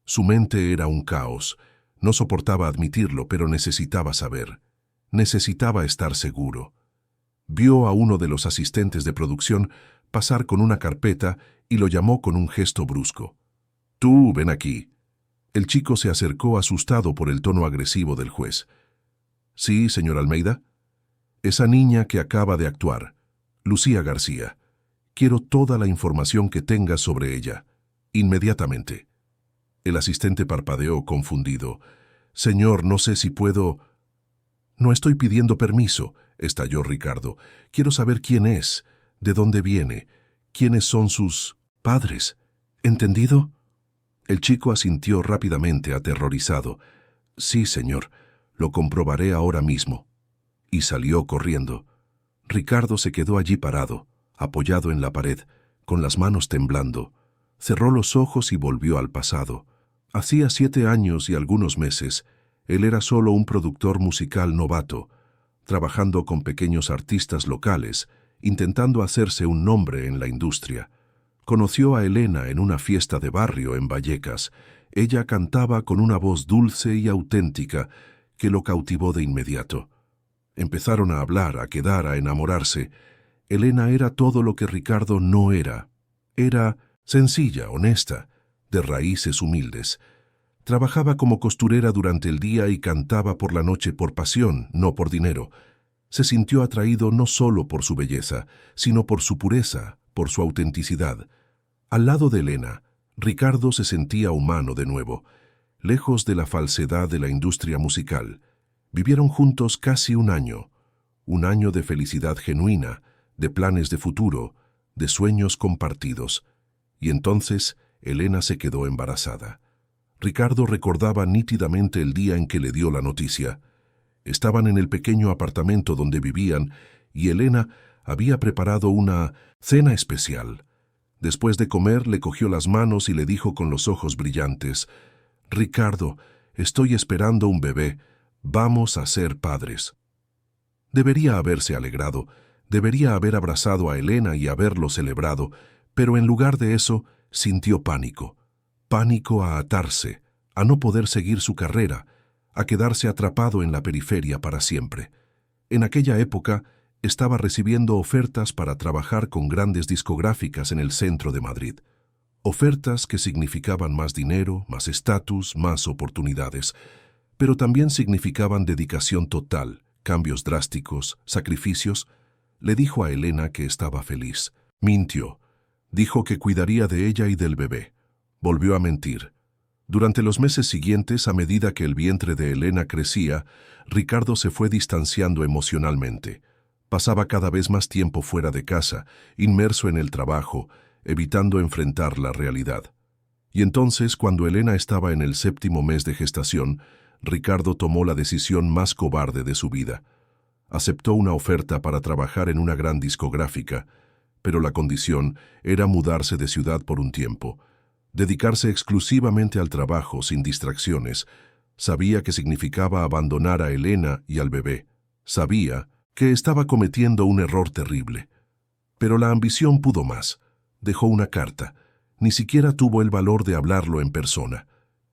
Su mente era un caos. No soportaba admitirlo, pero necesitaba saber. Necesitaba estar seguro. Vio a uno de los asistentes de producción pasar con una carpeta y lo llamó con un gesto brusco. «Tú, ven aquí». El chico se acercó asustado por el tono agresivo del juez. «Sí, señor Almeida». «Esa niña que acaba de actuar, Lucía García. Quiero toda la información que tengas sobre ella. Inmediatamente». El asistente parpadeó confundido. «Señor, no sé si puedo...». «No estoy pidiendo permiso», estalló Ricardo. «Quiero saber quién es, de dónde viene, quiénes son sus padres. ¿Entendido?». El chico asintió rápidamente, aterrorizado. «Sí, señor, lo comprobaré ahora mismo». Y salió corriendo. Ricardo se quedó allí parado, apoyado en la pared, con las manos temblando. Cerró los ojos y volvió al pasado. Hacía 7 años y algunos meses, él era solo un productor musical novato, trabajando con pequeños artistas locales, intentando hacerse un nombre en la industria. Conoció a Elena en una fiesta de barrio en Vallecas. Ella cantaba con una voz dulce y auténtica que lo cautivó de inmediato. Empezaron a hablar, a quedar, a enamorarse. Elena era todo lo que Ricardo no era. Era sencilla, honesta, de raíces humildes. Trabajaba como costurera durante el día y cantaba por la noche por pasión, no por dinero. Se sintió atraído no solo por su belleza, sino por su pureza, por su autenticidad. Al lado de Elena, Ricardo se sentía humano de nuevo, lejos de la falsedad de la industria musical. Vivieron juntos casi un año de felicidad genuina, de planes de futuro, de sueños compartidos. Y entonces Elena se quedó embarazada. Ricardo recordaba nítidamente el día en que le dio la noticia. Estaban en el pequeño apartamento donde vivían y Elena había preparado una cena especial. Después de comer, le cogió las manos y le dijo con los ojos brillantes: «Ricardo, estoy esperando un bebé. Vamos a ser padres». Debería haberse alegrado, debería haber abrazado a Elena y haberlo celebrado, pero en lugar de eso, sintió pánico. Pánico a atarse, a no poder seguir su carrera, a quedarse atrapado en la periferia para siempre. En aquella época, estaba recibiendo ofertas para trabajar con grandes discográficas en el centro de Madrid. Ofertas que significaban más dinero, más estatus, más oportunidades, pero también significaban dedicación total, cambios drásticos, sacrificios. Le dijo a Elena que estaba feliz. Mintió. Dijo que cuidaría de ella y del bebé. Volvió a mentir. Durante los meses siguientes, a medida que el vientre de Elena crecía, Ricardo se fue distanciando emocionalmente. Pasaba cada vez más tiempo fuera de casa, inmerso en el trabajo, evitando enfrentar la realidad. Y entonces, cuando Elena estaba en el 7º mes de gestación, Ricardo tomó la decisión más cobarde de su vida. Aceptó una oferta para trabajar en una gran discográfica, pero la condición era mudarse de ciudad por un tiempo, dedicarse exclusivamente al trabajo sin distracciones. Sabía que significaba abandonar a Elena y al bebé. Sabía que estaba cometiendo un error terrible. Pero la ambición pudo más. Dejó una carta. Ni siquiera tuvo el valor de hablarlo en persona.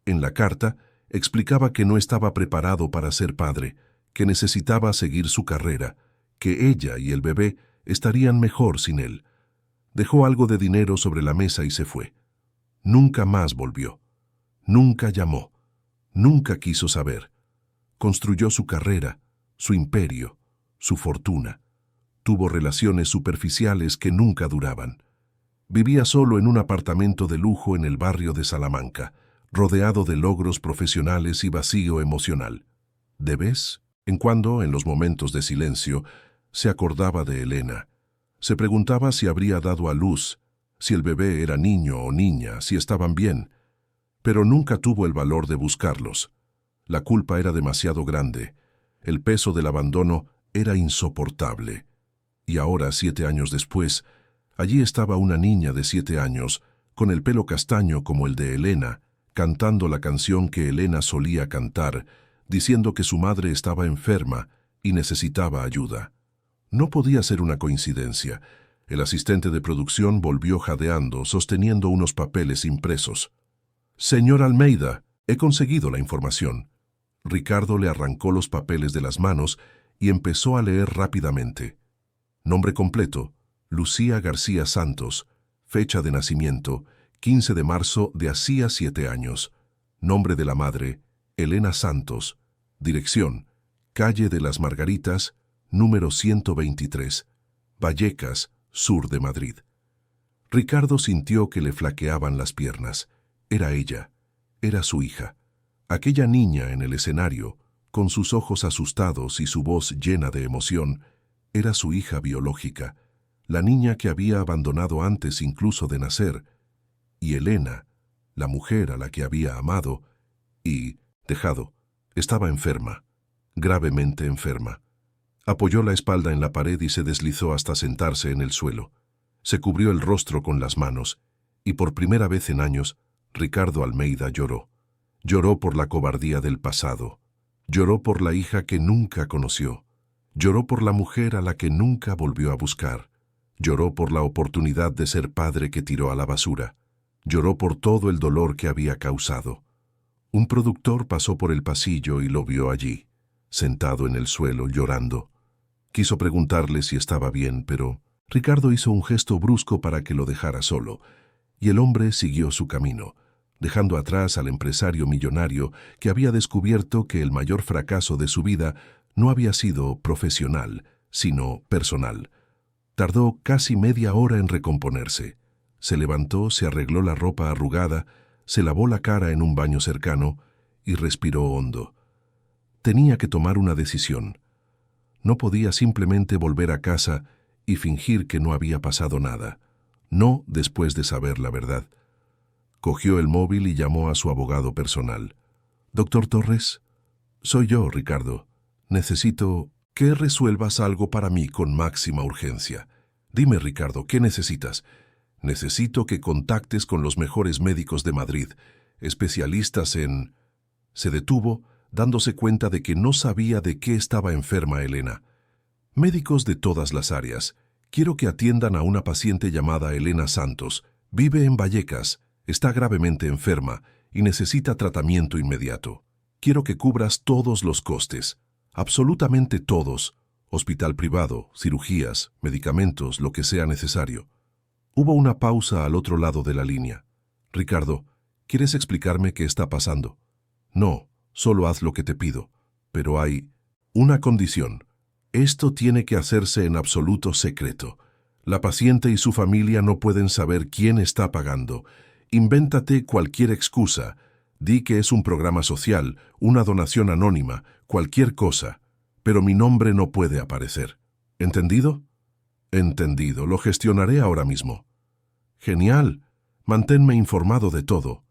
En la carta, explicaba que no estaba preparado para ser padre, que necesitaba seguir su carrera, que ella y el bebé estarían mejor sin él. Dejó algo de dinero sobre la mesa y se fue. Nunca más volvió. Nunca llamó. Nunca quiso saber. Construyó su carrera, su imperio, su fortuna. Tuvo relaciones superficiales que nunca duraban. Vivía solo en un apartamento de lujo en el barrio de Salamanca, rodeado de logros profesionales y vacío emocional. De vez en cuando, en los momentos de silencio, se acordaba de Elena. Se preguntaba si habría dado a luz, si el bebé era niño o niña, si estaban bien. Pero nunca tuvo el valor de buscarlos. La culpa era demasiado grande. El peso del abandono era insoportable. Y ahora, 7 años después, allí estaba una niña de 7 años, con el pelo castaño como el de Elena, cantando la canción que Elena solía cantar, diciendo que su madre estaba enferma y necesitaba ayuda. No podía ser una coincidencia. El asistente de producción volvió jadeando, sosteniendo unos papeles impresos. «Señor Almeida, he conseguido la información». Ricardo le arrancó los papeles de las manos y empezó a leer rápidamente. Nombre completo: Lucía García Santos. Fecha de nacimiento: 15 de marzo de hacía 7 años. Nombre de la madre: Elena Santos. Dirección: Calle de las Margaritas, número 123, Vallecas, sur de Madrid. Ricardo sintió que le flaqueaban las piernas. Era ella, era su hija. Aquella niña en el escenario, con sus ojos asustados y su voz llena de emoción, era su hija biológica, la niña que había abandonado antes incluso de nacer. Y Elena, la mujer a la que había amado y dejado, estaba enferma, gravemente enferma. Apoyó la espalda en la pared y se deslizó hasta sentarse en el suelo. Se cubrió el rostro con las manos, y por primera vez en años, Ricardo Almeida lloró. Lloró por la cobardía del pasado. Lloró por la hija que nunca conoció. Lloró por la mujer a la que nunca volvió a buscar. Lloró por la oportunidad de ser padre que tiró a la basura. Lloró por todo el dolor que había causado. Un productor pasó por el pasillo y lo vio allí, sentado en el suelo, llorando. Quiso preguntarle si estaba bien, pero Ricardo hizo un gesto brusco para que lo dejara solo, y el hombre siguió su camino, dejando atrás al empresario millonario que había descubierto que el mayor fracaso de su vida no había sido profesional, sino personal. Tardó casi media hora en recomponerse. Se levantó, se arregló la ropa arrugada, se lavó la cara en un baño cercano y respiró hondo. Tenía que tomar una decisión. No podía simplemente volver a casa y fingir que no había pasado nada. no después de saber la verdad. Cogió el móvil y llamó a su abogado personal. «Doctor Torres, soy yo, Ricardo. Necesito que resuelvas algo para mí con máxima urgencia. Dime, Ricardo, ¿qué necesitas?» «Necesito que contactes con los mejores médicos de Madrid, especialistas en...» Se detuvo, dándose cuenta de que no sabía de qué estaba enferma Elena. «Médicos de todas las áreas. Quiero que atiendan a una paciente llamada Elena Santos. Vive en Vallecas, está gravemente enferma y necesita tratamiento inmediato. Quiero que cubras todos los costes, absolutamente todos, hospital privado, cirugías, medicamentos, lo que sea necesario». Hubo una pausa al otro lado de la línea. «Ricardo, ¿quieres explicarme qué está pasando?» «No, solo haz lo que te pido. Pero hay una condición. Esto tiene que hacerse en absoluto secreto. La paciente y su familia no pueden saber quién está pagando. Invéntate cualquier excusa. Di que es un programa social, una donación anónima, cualquier cosa. Pero mi nombre no puede aparecer. ¿Entendido?» «Entendido. Lo gestionaré ahora mismo». «Genial. Manténme informado de todo».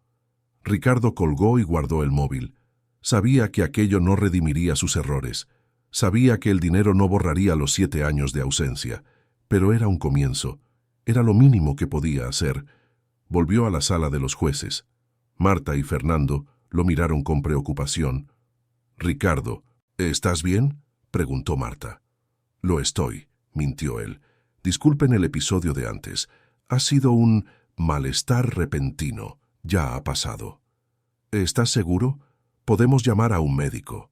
Ricardo colgó y guardó el móvil. Sabía que aquello no redimiría sus errores. Sabía que el dinero no borraría los 7 años de ausencia. Pero era un comienzo. Era lo mínimo que podía hacer. Volvió a la sala de los jueces. Marta y Fernando lo miraron con preocupación. «Ricardo, ¿estás bien?», preguntó Marta. «Lo estoy», mintió él. «Disculpen el episodio de antes. Ha sido un malestar repentino. Ya ha pasado». «¿Estás seguro? Podemos llamar a un médico».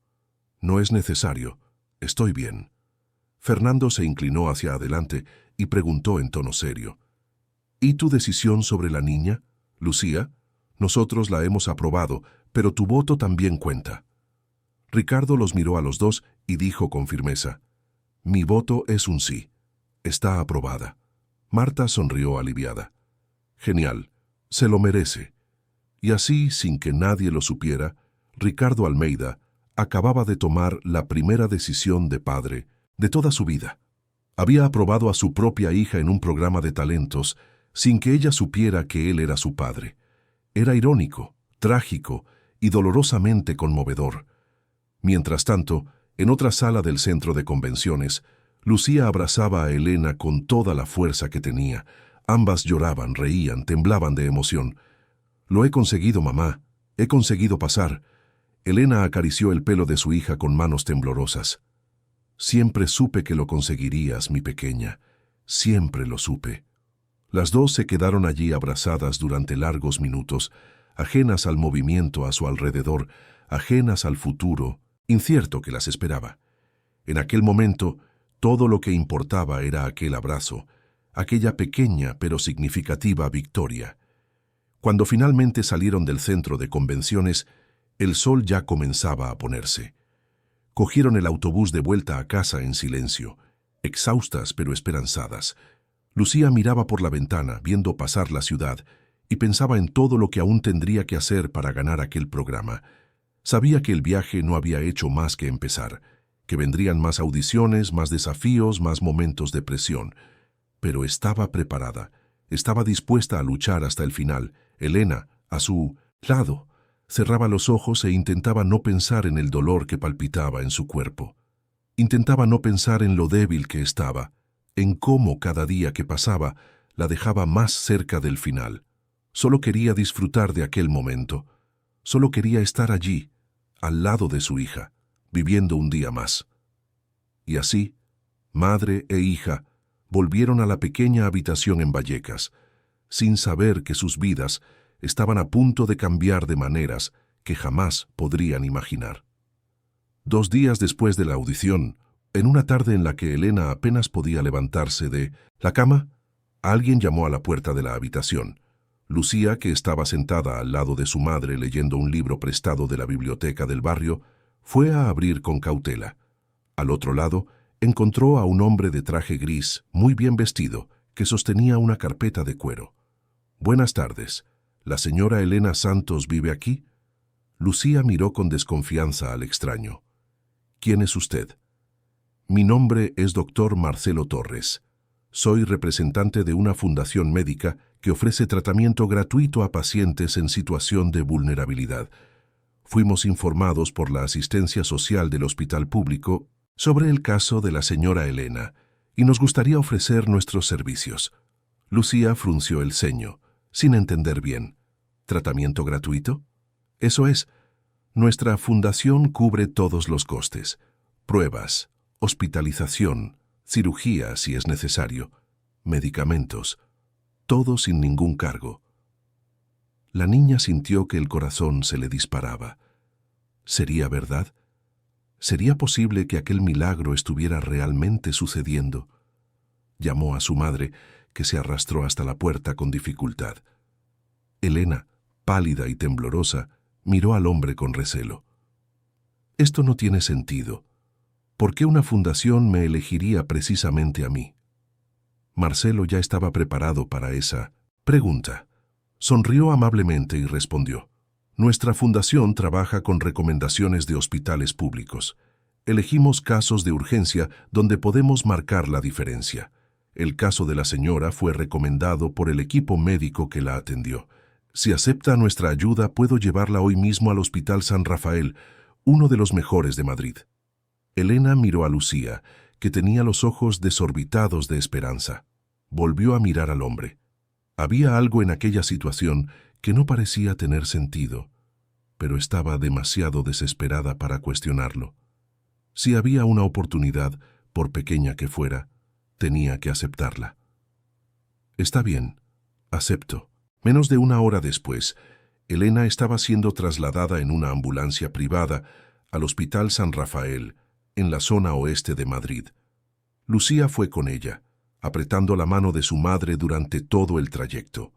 «No es necesario. Estoy bien». Fernando se inclinó hacia adelante y preguntó en tono serio. «¿Y tu decisión sobre la niña, Lucía? Nosotros la hemos aprobado, pero tu voto también cuenta». Ricardo los miró a los dos y dijo con firmeza: «Mi voto es un sí. Está aprobada». Marta sonrió aliviada. «Genial. Se lo merece». Y así, sin que nadie lo supiera, Ricardo Almeida acababa de tomar la primera decisión de padre de toda su vida. Había aprobado a su propia hija en un programa de talentos sin que ella supiera que él era su padre. Era irónico, trágico y dolorosamente conmovedor. Mientras tanto, en otra sala del centro de convenciones, Lucía abrazaba a Elena con toda la fuerza que tenía. Ambas lloraban, reían, temblaban de emoción. «Lo he conseguido, mamá. He conseguido pasar». Elena acarició el pelo de su hija con manos temblorosas. «Siempre supe que lo conseguirías, mi pequeña. Siempre lo supe». Las dos se quedaron allí abrazadas durante largos minutos, ajenas al movimiento a su alrededor, ajenas al futuro, incierto que las esperaba. En aquel momento, todo lo que importaba era aquel abrazo, aquella pequeña pero significativa victoria. Cuando finalmente salieron del centro de convenciones, el sol ya comenzaba a ponerse. Cogieron el autobús de vuelta a casa en silencio, exhaustas pero esperanzadas. Lucía miraba por la ventana, viendo pasar la ciudad, y pensaba en todo lo que aún tendría que hacer para ganar aquel programa. Sabía que el viaje no había hecho más que empezar, que vendrían más audiciones, más desafíos, más momentos de presión. Pero estaba preparada, estaba dispuesta a luchar hasta el final. Elena, a su lado, cerraba los ojos e intentaba no pensar en el dolor que palpitaba en su cuerpo. Intentaba no pensar en lo débil que estaba, en cómo cada día que pasaba la dejaba más cerca del final. Solo quería disfrutar de aquel momento. Solo quería estar allí, al lado de su hija, viviendo un día más. Y así, madre e hija volvieron a la pequeña habitación en Vallecas, sin saber que sus vidas estaban a punto de cambiar de maneras que jamás podrían imaginar. 2 días después de la audición, en una tarde en la que Elena apenas podía levantarse de la cama, alguien llamó a la puerta de la habitación. Lucía, que estaba sentada al lado de su madre leyendo un libro prestado de la biblioteca del barrio, fue a abrir con cautela. Al otro lado, encontró a un hombre de traje gris, muy bien vestido, que sostenía una carpeta de cuero. «Buenas tardes. ¿La señora Elena Santos vive aquí?» Lucía miró con desconfianza al extraño. «¿Quién es usted?» «Mi nombre es doctor Marcelo Torres. Soy representante de una fundación médica que ofrece tratamiento gratuito a pacientes en situación de vulnerabilidad. Fuimos informados por la asistencia social del hospital público sobre el caso de la señora Elena y nos gustaría ofrecer nuestros servicios. Lucía frunció el ceño, sin entender bien. ¿Tratamiento gratuito? Eso es. Nuestra fundación cubre todos los costes. Pruebas, hospitalización, cirugía si es necesario, medicamentos, todo sin ningún cargo. La niña sintió que el corazón se le disparaba. ¿Sería verdad? ¿Sería posible que aquel milagro estuviera realmente sucediendo? Llamó a su madre, que se arrastró hasta la puerta con dificultad. Elena, pálida y temblorosa, miró al hombre con recelo. Esto no tiene sentido. ¿Por qué una fundación me elegiría precisamente a mí? Marcelo ya estaba preparado para esa pregunta. Sonrió amablemente y respondió: Nuestra fundación trabaja con recomendaciones de hospitales públicos. Elegimos casos de urgencia donde podemos marcar la diferencia. El caso de la señora fue recomendado por el equipo médico que la atendió. Si acepta nuestra ayuda, puedo llevarla hoy mismo al Hospital San Rafael, uno de los mejores de Madrid. Elena miró a Lucía, que tenía los ojos desorbitados de esperanza. Volvió a mirar al hombre. Había algo en aquella situación que no parecía tener sentido, pero estaba demasiado desesperada para cuestionarlo. Si había una oportunidad, por pequeña que fuera, tenía que aceptarla. Está bien, acepto. Menos de una hora después, Elena estaba siendo trasladada en una ambulancia privada al Hospital San Rafael, en la zona oeste de Madrid. Lucía fue con ella, apretando la mano de su madre durante todo el trayecto.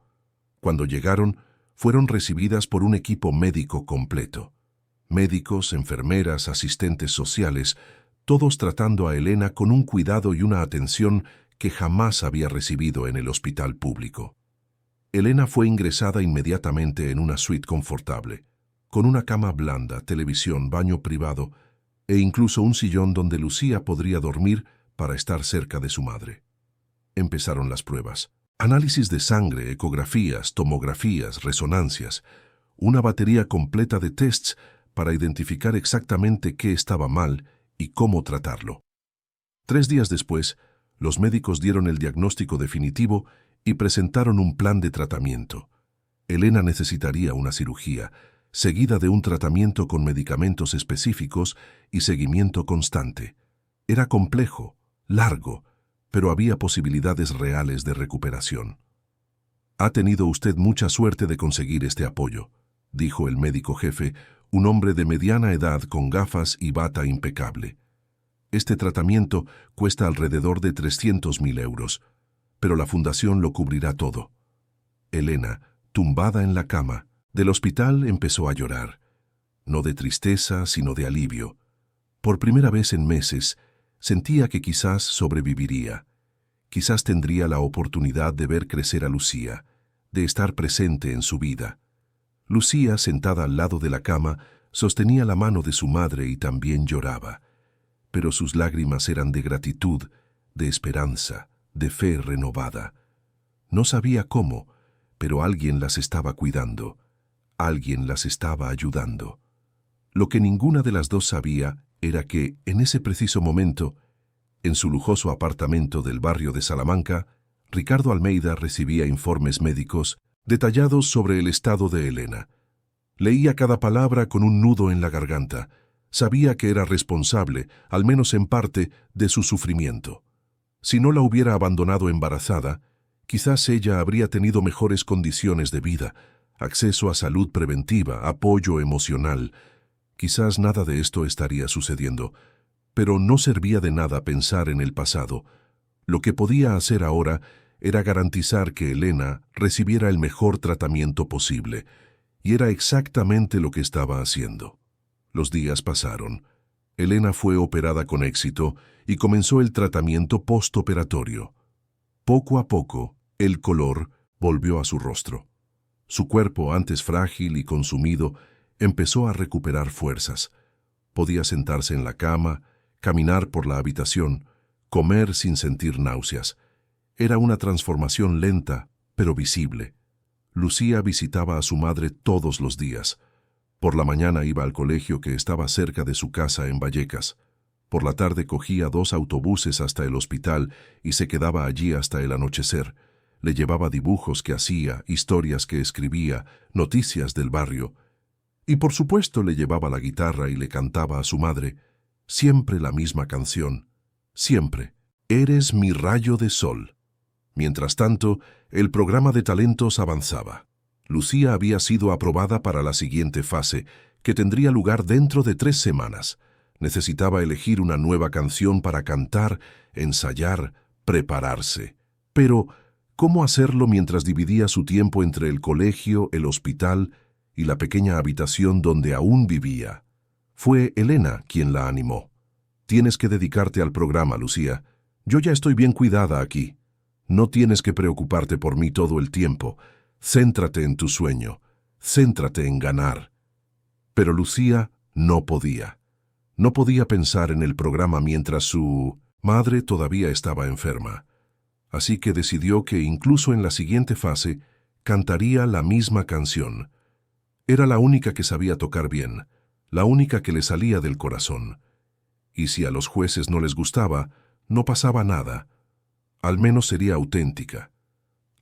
Cuando llegaron, fueron recibidas por un equipo médico completo. Médicos, enfermeras, asistentes sociales, todos tratando a Elena con un cuidado y una atención que jamás había recibido en el hospital público. Elena fue ingresada inmediatamente en una suite confortable, con una cama blanda, televisión, baño privado e incluso un sillón donde Lucía podría dormir para estar cerca de su madre. Empezaron las pruebas. Análisis de sangre, ecografías, tomografías, resonancias, una batería completa de tests para identificar exactamente qué estaba mal y cómo tratarlo. 3 días después, los médicos dieron el diagnóstico definitivo y presentaron un plan de tratamiento. Elena necesitaría una cirugía, seguida de un tratamiento con medicamentos específicos y seguimiento constante. Era complejo, largo, pero había posibilidades reales de recuperación. Ha tenido usted mucha suerte de conseguir este apoyo, dijo el médico jefe, un hombre de mediana edad con gafas y bata impecable. Este tratamiento cuesta alrededor de 300.000 euros, pero la fundación lo cubrirá todo. Elena, tumbada en la cama del hospital, empezó a llorar. No de tristeza, sino de alivio. Por primera vez en meses, sentía que quizás sobreviviría. Quizás tendría la oportunidad de ver crecer a Lucía, de estar presente en su vida. Lucía, sentada al lado de la cama, sostenía la mano de su madre y también lloraba. Pero sus lágrimas eran de gratitud, de esperanza, de fe renovada. No sabía cómo, pero alguien las estaba cuidando. Alguien las estaba ayudando. Lo que ninguna de las dos sabía era que, en ese preciso momento, en su lujoso apartamento del barrio de Salamanca, Ricardo Almeida recibía informes médicos detallados sobre el estado de Elena. Leía cada palabra con un nudo en la garganta. Sabía que era responsable, al menos en parte, de su sufrimiento. Si no la hubiera abandonado embarazada, quizás ella habría tenido mejores condiciones de vida, acceso a salud preventiva, apoyo emocional. Quizás nada de esto estaría sucediendo, pero no servía de nada pensar en el pasado. Lo que podía hacer ahora era garantizar que Elena recibiera el mejor tratamiento posible, y era exactamente lo que estaba haciendo. Los días pasaron. Elena fue operada con éxito y comenzó el tratamiento postoperatorio. Poco a poco, el color volvió a su rostro. Su cuerpo, antes frágil y consumido, empezó a recuperar fuerzas. Podía sentarse en la cama, caminar por la habitación, comer sin sentir náuseas. Era una transformación lenta, pero visible. Lucía visitaba a su madre todos los días. Por la mañana iba al colegio que estaba cerca de su casa en Vallecas. Por la tarde cogía 2 autobuses hasta el hospital y se quedaba allí hasta el anochecer. Le llevaba dibujos que hacía, historias que escribía, noticias del barrio. Y por supuesto le llevaba la guitarra y le cantaba a su madre, siempre la misma canción, siempre, «Eres mi rayo de sol». Mientras tanto, el programa de talentos avanzaba. Lucía había sido aprobada para la siguiente fase, que tendría lugar dentro de 3 semanas. Necesitaba elegir una nueva canción para cantar, ensayar, prepararse. Pero, ¿cómo hacerlo mientras dividía su tiempo entre el colegio, el hospital y la pequeña habitación donde aún vivía? Fue Elena quien la animó. «Tienes que dedicarte al programa, Lucía. Yo ya estoy bien cuidada aquí. No tienes que preocuparte por mí todo el tiempo. Céntrate en tu sueño. Céntrate en ganar». Pero Lucía no podía. No podía pensar en el programa mientras su madre todavía estaba enferma. Así que decidió que incluso en la siguiente fase cantaría la misma canción. Era la única que sabía tocar bien, la única que le salía del corazón. Y si a los jueces no les gustaba, no pasaba nada. Al menos sería auténtica.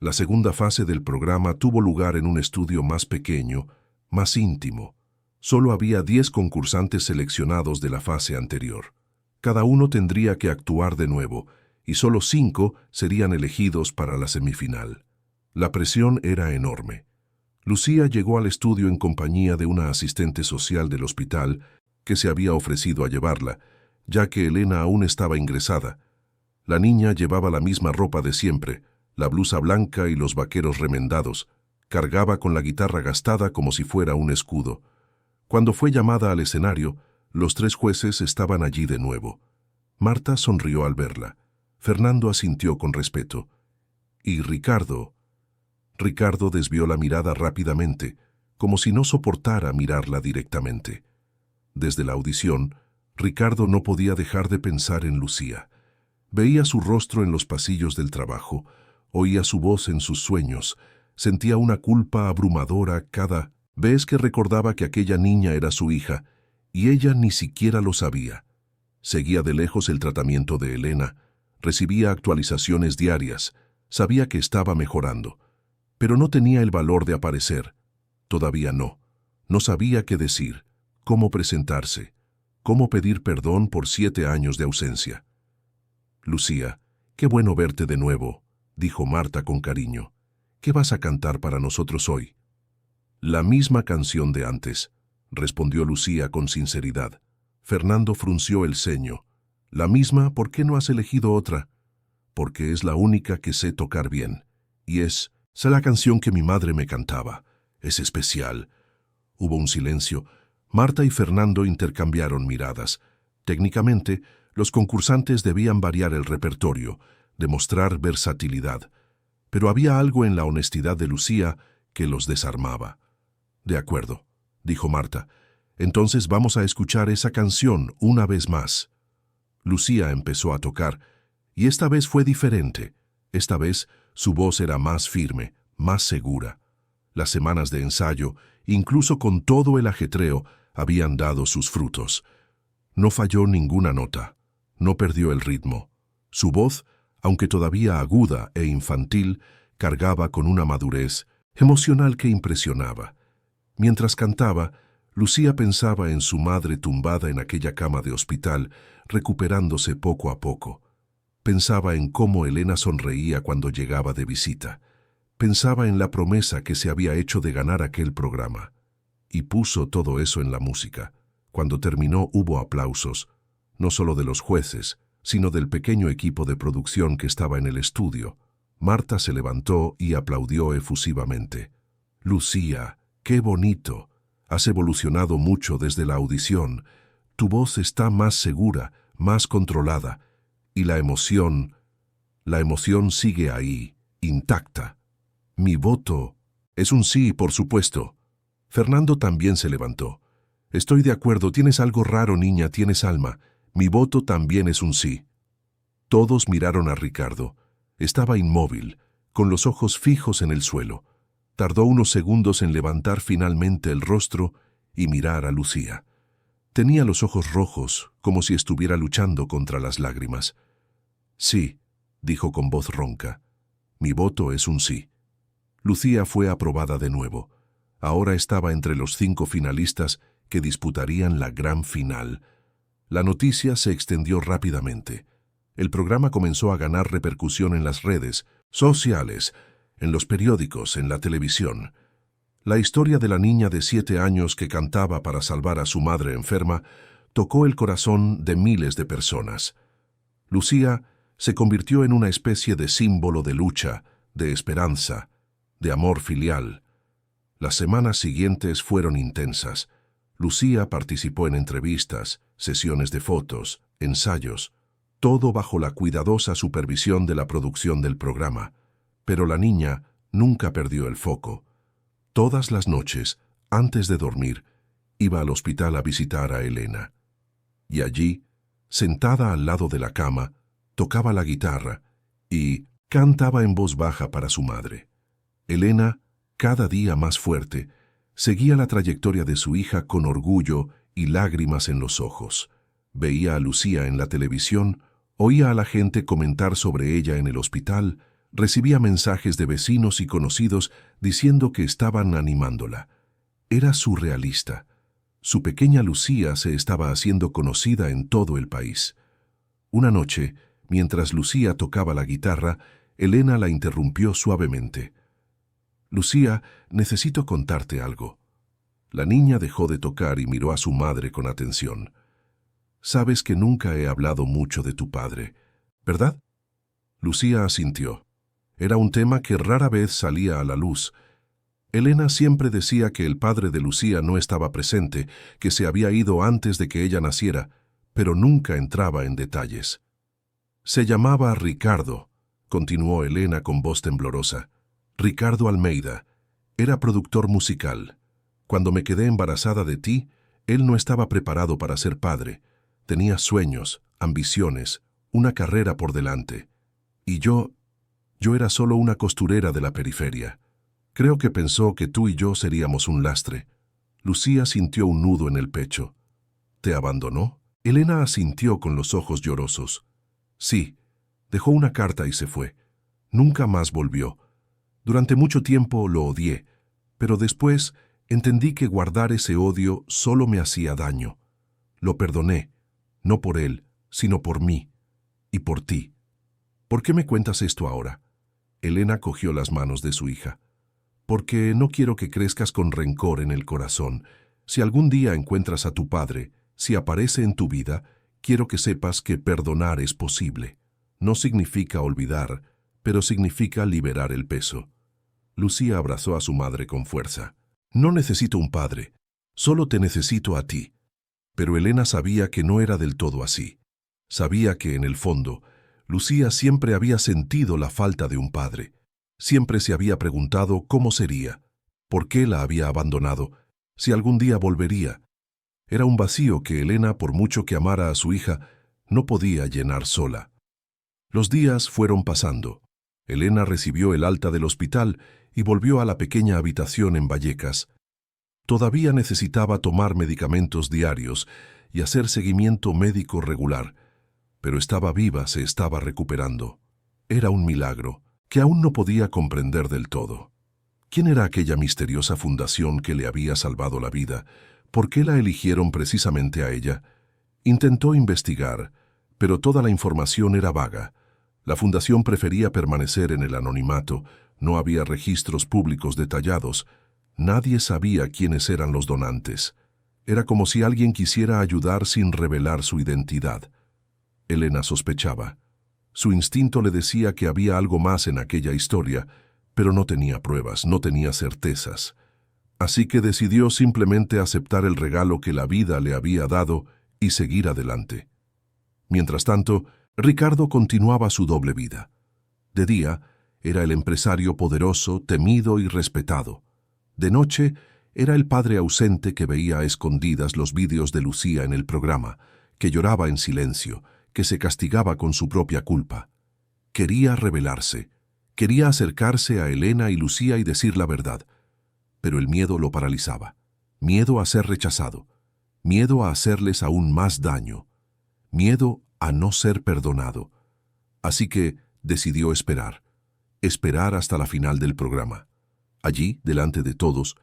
La segunda fase del programa tuvo lugar en un estudio más pequeño, más íntimo. Solo había 10 concursantes seleccionados de la fase anterior. Cada uno tendría que actuar de nuevo, y solo 5 serían elegidos para la semifinal. La presión era enorme. Lucía llegó al estudio en compañía de una asistente social del hospital que se había ofrecido a llevarla, ya que Elena aún estaba ingresada. La niña llevaba la misma ropa de siempre, la blusa blanca y los vaqueros remendados. Cargaba con la guitarra gastada como si fuera un escudo. Cuando fue llamada al escenario, los 3 jueces estaban allí de nuevo. Marta sonrió al verla. Fernando asintió con respeto. Y Ricardo desvió la mirada rápidamente, como si no soportara mirarla directamente. Desde la audición, Ricardo no podía dejar de pensar en Lucía. Veía su rostro en los pasillos del trabajo, oía su voz en sus sueños, sentía una culpa abrumadora cada vez que recordaba que aquella niña era su hija, y ella ni siquiera lo sabía. Seguía de lejos el tratamiento de Elena, recibía actualizaciones diarias, sabía que estaba mejorando, pero no tenía el valor de aparecer. Todavía no. No sabía qué decir, cómo presentarse, cómo pedir perdón por 7 años de ausencia. «Lucía, qué bueno verte de nuevo», dijo Marta con cariño. «¿Qué vas a cantar para nosotros hoy?» «La misma canción de antes», respondió Lucía con sinceridad. Fernando frunció el ceño. «¿La misma? ¿Por qué no has elegido otra?» «Porque es la única que sé tocar bien. Y es la canción que mi madre me cantaba. Es especial». Hubo un silencio. Marta y Fernando intercambiaron miradas. Técnicamente, los concursantes debían variar el repertorio, demostrar versatilidad. Pero había algo en la honestidad de Lucía que los desarmaba. «De acuerdo», dijo Marta. «Entonces vamos a escuchar esa canción una vez más». Lucía empezó a tocar, y esta vez fue diferente. Esta vez su voz era más firme, más segura. Las semanas de ensayo, incluso con todo el ajetreo, habían dado sus frutos. No falló ninguna nota, no perdió el ritmo. Su voz, aunque todavía aguda e infantil, cargaba con una madurez emocional que impresionaba. Mientras cantaba, Lucía pensaba en su madre tumbada en aquella cama de hospital, recuperándose poco a poco. Pensaba en cómo Elena sonreía cuando llegaba de visita. Pensaba en la promesa que se había hecho de ganar aquel programa. Y puso todo eso en la música. Cuando terminó hubo aplausos, no solo de los jueces, sino del pequeño equipo de producción que estaba en el estudio. Marta se levantó y aplaudió efusivamente. «Lucía, qué bonito. Has evolucionado mucho desde la audición. Tu voz está más segura, más controlada. Y la emoción sigue ahí, intacta. Mi voto es un sí, por supuesto». Fernando también se levantó. «Estoy de acuerdo, tienes algo raro, niña, tienes alma. Mi voto también es un sí». Todos miraron a Ricardo. Estaba inmóvil, con los ojos fijos en el suelo. Tardó unos segundos en levantar finalmente el rostro y mirar a Lucía. Tenía los ojos rojos, como si estuviera luchando contra las lágrimas. «Sí», dijo con voz ronca. «Mi voto es un sí». Lucía fue aprobada de nuevo. Ahora estaba entre los 5 finalistas que disputarían la gran final. La noticia se extendió rápidamente. El programa comenzó a ganar repercusión en las redes sociales, en los periódicos, en la televisión. La historia de la niña de 7 años que cantaba para salvar a su madre enferma tocó el corazón de miles de personas. Lucía se convirtió en una especie de símbolo de lucha, de esperanza, de amor filial. Las semanas siguientes fueron intensas. Lucía participó en entrevistas, sesiones de fotos, ensayos, todo bajo la cuidadosa supervisión de la producción del programa. Pero la niña nunca perdió el foco. Todas las noches, antes de dormir, iba al hospital a visitar a Elena. Y allí, sentada al lado de la cama, tocaba la guitarra y cantaba en voz baja para su madre. Elena, cada día más fuerte, seguía la trayectoria de su hija con orgullo y lágrimas en los ojos. Veía a Lucía en la televisión, oía a la gente comentar sobre ella en el hospital, recibía mensajes de vecinos y conocidos diciendo que estaban animándola. Era surrealista. Su pequeña Lucía se estaba haciendo conocida en todo el país. Una noche, mientras Lucía tocaba la guitarra, Elena la interrumpió suavemente. «Lucía, necesito contarte algo». La niña dejó de tocar y miró a su madre con atención. «Sabes que nunca he hablado mucho de tu padre, ¿verdad?» Lucía asintió. Era un tema que rara vez salía a la luz. Elena siempre decía que el padre de Lucía no estaba presente, que se había ido antes de que ella naciera, pero nunca entraba en detalles. «Se llamaba Ricardo», continuó Elena con voz temblorosa. «Ricardo Almeida. Era productor musical. Cuando me quedé embarazada de ti, él no estaba preparado para ser padre. Tenía sueños, ambiciones, una carrera por delante. Y yo era solo una costurera de la periferia. Creo que pensó que tú y yo seríamos un lastre». Lucía sintió un nudo en el pecho. «¿Te abandonó?» Elena asintió con los ojos llorosos. «Sí, dejó una carta y se fue. Nunca más volvió. Durante mucho tiempo lo odié, pero después entendí que guardar ese odio solo me hacía daño. Lo perdoné, no por él, sino por mí y por ti. ¿Por qué me cuentas esto ahora?» Elena cogió las manos de su hija. «Porque no quiero que crezcas con rencor en el corazón. Si algún día encuentras a tu padre, si aparece en tu vida, quiero que sepas que perdonar es posible. No significa olvidar, pero significa liberar el peso». Lucía abrazó a su madre con fuerza. «No necesito un padre, solo te necesito a ti». Pero Elena sabía que no era del todo así. Sabía que, en el fondo, Lucía siempre había sentido la falta de un padre. Siempre se había preguntado cómo sería, por qué la había abandonado, si algún día volvería. Era un vacío que Elena, por mucho que amara a su hija, no podía llenar sola. Los días fueron pasando. Elena recibió el alta del hospital y volvió a la pequeña habitación en Vallecas. Todavía necesitaba tomar medicamentos diarios y hacer seguimiento médico regular, pero estaba viva, se estaba recuperando. Era un milagro que aún no podía comprender del todo. ¿Quién era aquella misteriosa fundación que le había salvado la vida? ¿Por qué la eligieron precisamente a ella? Intentó investigar, pero toda la información era vaga. La fundación prefería permanecer en el anonimato, no había registros públicos detallados, nadie sabía quiénes eran los donantes. Era como si alguien quisiera ayudar sin revelar su identidad. Elena sospechaba. Su instinto le decía que había algo más en aquella historia, pero no tenía pruebas, no tenía certezas. Así que decidió simplemente aceptar el regalo que la vida le había dado y seguir adelante. Mientras tanto, Ricardo continuaba su doble vida. De día, era el empresario poderoso, temido y respetado. De noche, era el padre ausente que veía a escondidas los vídeos de Lucía en el programa, que lloraba en silencio, que se castigaba con su propia culpa. Quería rebelarse. Quería acercarse a Elena y Lucía y decir la verdad. Pero el miedo lo paralizaba. Miedo a ser rechazado. Miedo a hacerles aún más daño. Miedo a no ser perdonado. Así que decidió esperar. Esperar hasta la final del programa. Allí, delante de todos,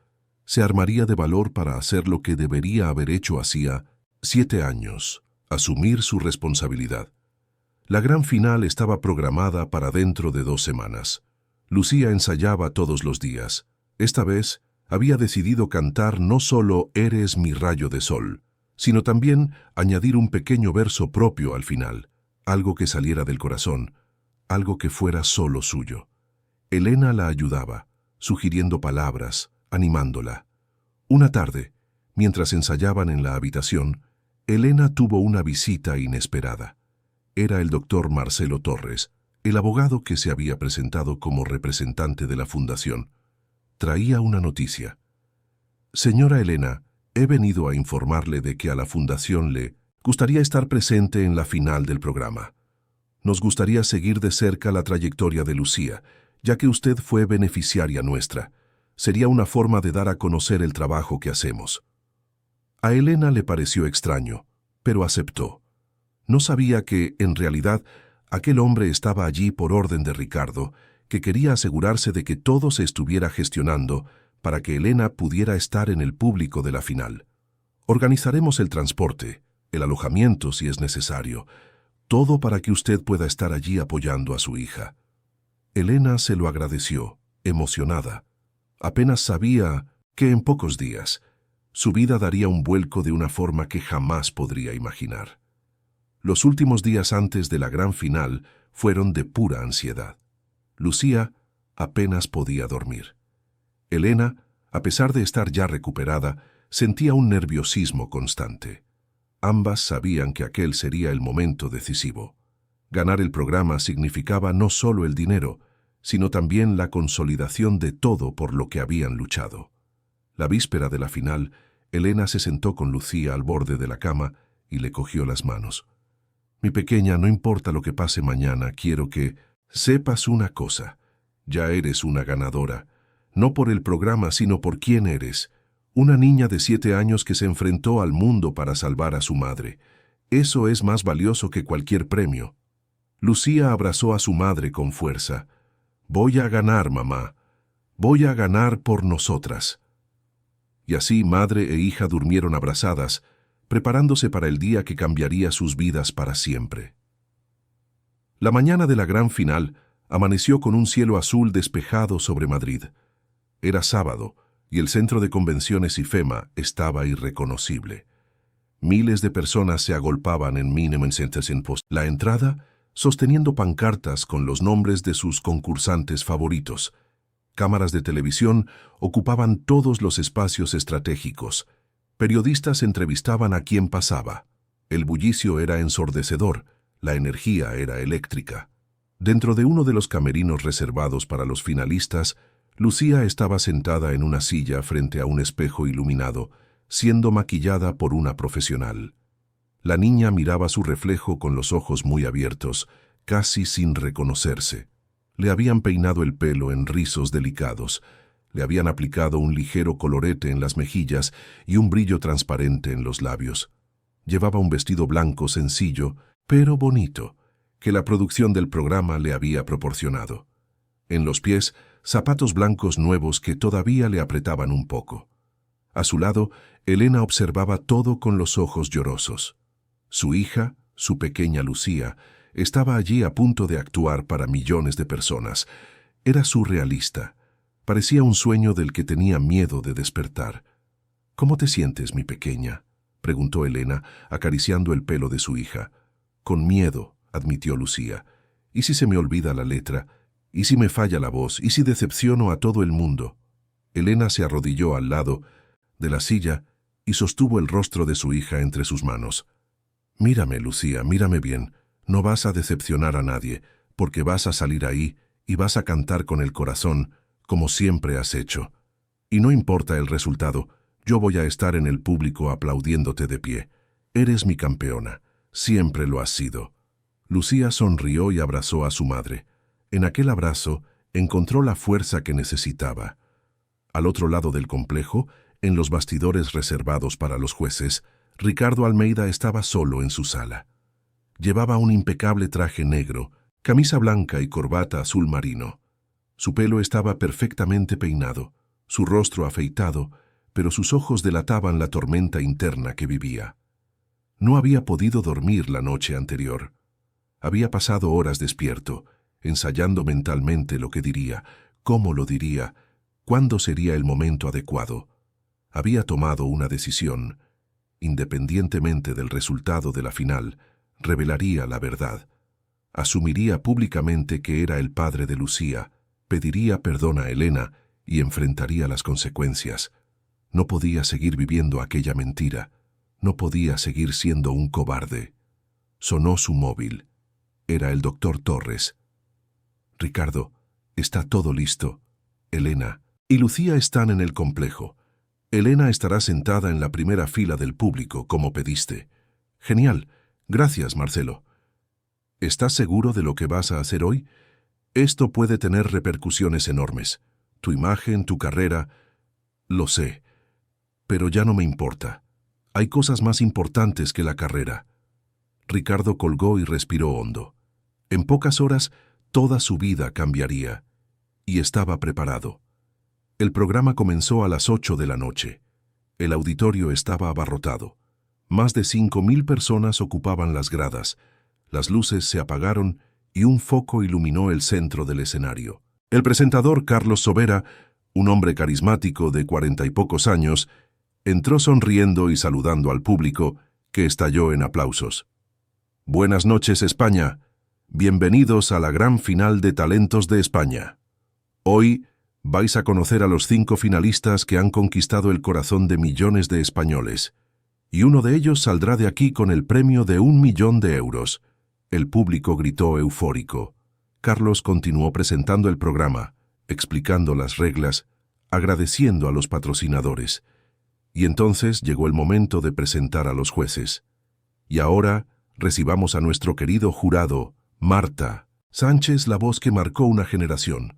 se armaría de valor para hacer lo que debería haber hecho hacía 7 años, asumir su responsabilidad. La gran final estaba programada para dentro de 2 semanas. Lucía ensayaba todos los días. Esta vez había decidido cantar no solo Eres mi rayo de sol, sino también añadir un pequeño verso propio al final, algo que saliera del corazón, algo que fuera solo suyo. Elena la ayudaba, sugiriendo palabras, animándola. Una tarde, mientras ensayaban en la habitación, Elena tuvo una visita inesperada. Era el doctor Marcelo Torres, el abogado que se había presentado como representante de la fundación. Traía una noticia. Señora Elena, he venido a informarle de que a la fundación le gustaría estar presente en la final del programa. Nos gustaría seguir de cerca la trayectoria de Lucía, ya que usted fue beneficiaria nuestra. Sería una forma de dar a conocer el trabajo que hacemos. A Elena le pareció extraño, pero aceptó. No sabía que, en realidad, aquel hombre estaba allí por orden de Ricardo, que quería asegurarse de que todo se estuviera gestionando para que Elena pudiera estar en el público de la final. Organizaremos el transporte, el alojamiento si es necesario, todo para que usted pueda estar allí apoyando a su hija. Elena se lo agradeció, emocionada. Apenas sabía que en pocos días su vida daría un vuelco de una forma que jamás podría imaginar. Los últimos días antes de la gran final fueron de pura ansiedad. Lucía apenas podía dormir. Elena, a pesar de estar ya recuperada, sentía un nerviosismo constante. Ambas sabían que aquel sería el momento decisivo. Ganar el programa significaba no solo el dinero, sino también la consolidación de todo por lo que habían luchado. La víspera de la final, Elena se sentó con Lucía al borde de la cama y le cogió las manos. Mi pequeña, no importa lo que pase mañana, quiero que sepas una cosa. Ya eres una ganadora, no por el programa, sino por quién eres. Una niña de 7 años que se enfrentó al mundo para salvar a su madre. Eso es más valioso que cualquier premio. Lucía abrazó a su madre con fuerza. Voy a ganar, mamá. Voy a ganar por nosotras. Y así madre e hija durmieron abrazadas, preparándose para el día que cambiaría sus vidas para siempre. La mañana de la gran final amaneció con un cielo azul despejado sobre Madrid. Era sábado y el centro de convenciones IFEMA estaba irreconocible. Miles de personas se agolpaban en la entrada, sosteniendo pancartas con los nombres de sus concursantes favoritos. Cámaras de televisión ocupaban todos los espacios estratégicos. Periodistas entrevistaban a quien pasaba. El bullicio era ensordecedor, la energía era eléctrica. Dentro de uno de los camerinos reservados para los finalistas, Lucía estaba sentada en una silla frente a un espejo iluminado, siendo maquillada por una profesional. La niña miraba su reflejo con los ojos muy abiertos, casi sin reconocerse. Le habían peinado el pelo en rizos delicados, le habían aplicado un ligero colorete en las mejillas y un brillo transparente en los labios. Llevaba un vestido blanco sencillo, pero bonito, que la producción del programa le había proporcionado. En los pies, zapatos blancos nuevos que todavía le apretaban un poco. A su lado, Elena observaba todo con los ojos llorosos. Su hija, su pequeña Lucía, estaba allí a punto de actuar para millones de personas. Era surrealista. Parecía un sueño del que tenía miedo de despertar. ¿Cómo te sientes, mi pequeña?, preguntó Elena, acariciando el pelo de su hija. Con miedo, admitió Lucía. ¿Y si se me olvida la letra? ¿Y si me falla la voz? ¿Y si decepciono a todo el mundo? Elena se arrodilló al lado de la silla y sostuvo el rostro de su hija entre sus manos. Mírame, Lucía, mírame bien. No vas a decepcionar a nadie, porque vas a salir ahí y vas a cantar con el corazón, como siempre has hecho. Y no importa el resultado, yo voy a estar en el público aplaudiéndote de pie. Eres mi campeona, siempre lo has sido. Lucía sonrió y abrazó a su madre. En aquel abrazo encontró la fuerza que necesitaba. Al otro lado del complejo, en los bastidores reservados para los jueces, Ricardo Almeida estaba solo en su sala. Llevaba un impecable traje negro, camisa blanca y corbata azul marino. Su pelo estaba perfectamente peinado, su rostro afeitado, pero sus ojos delataban la tormenta interna que vivía. No había podido dormir la noche anterior. Había pasado horas despierto, ensayando mentalmente lo que diría, cómo lo diría, cuándo sería el momento adecuado. Había tomado una decisión. Independientemente del resultado de la final, revelaría la verdad. Asumiría públicamente que era el padre de Lucía, pediría perdón a Elena y enfrentaría las consecuencias. No podía seguir viviendo aquella mentira. No podía seguir siendo un cobarde. Sonó su móvil. Era el doctor Torres. «Ricardo, está todo listo. Elena y Lucía están en el complejo. Elena estará sentada en la primera fila del público, como pediste». «Genial. Gracias, Marcelo». «¿Estás seguro de lo que vas a hacer hoy? Esto puede tener repercusiones enormes. Tu imagen, tu carrera...» «Lo sé. Pero ya no me importa. Hay cosas más importantes que la carrera». Ricardo colgó y respiró hondo. En pocas horas, toda su vida cambiaría. Y estaba preparado. El programa comenzó a las 8 de la noche. El auditorio estaba abarrotado. Más de 5.000 personas ocupaban las gradas. Las luces se apagaron y un foco iluminó el centro del escenario. El presentador Carlos Sobera, un hombre carismático de 40 y pocos años, entró sonriendo y saludando al público, que estalló en aplausos. «Buenas noches, España. Bienvenidos a la gran final de Talentos de España. Hoy vais a conocer a los 5 finalistas que han conquistado el corazón de millones de españoles, y uno de ellos saldrá de aquí con el premio de 1 millón de euros». El público gritó eufórico. Carlos continuó presentando el programa, explicando las reglas, agradeciendo a los patrocinadores. Y entonces llegó el momento de presentar a los jueces. Y ahora recibamos a nuestro querido jurado, Marta Sánchez, la voz que marcó una generación.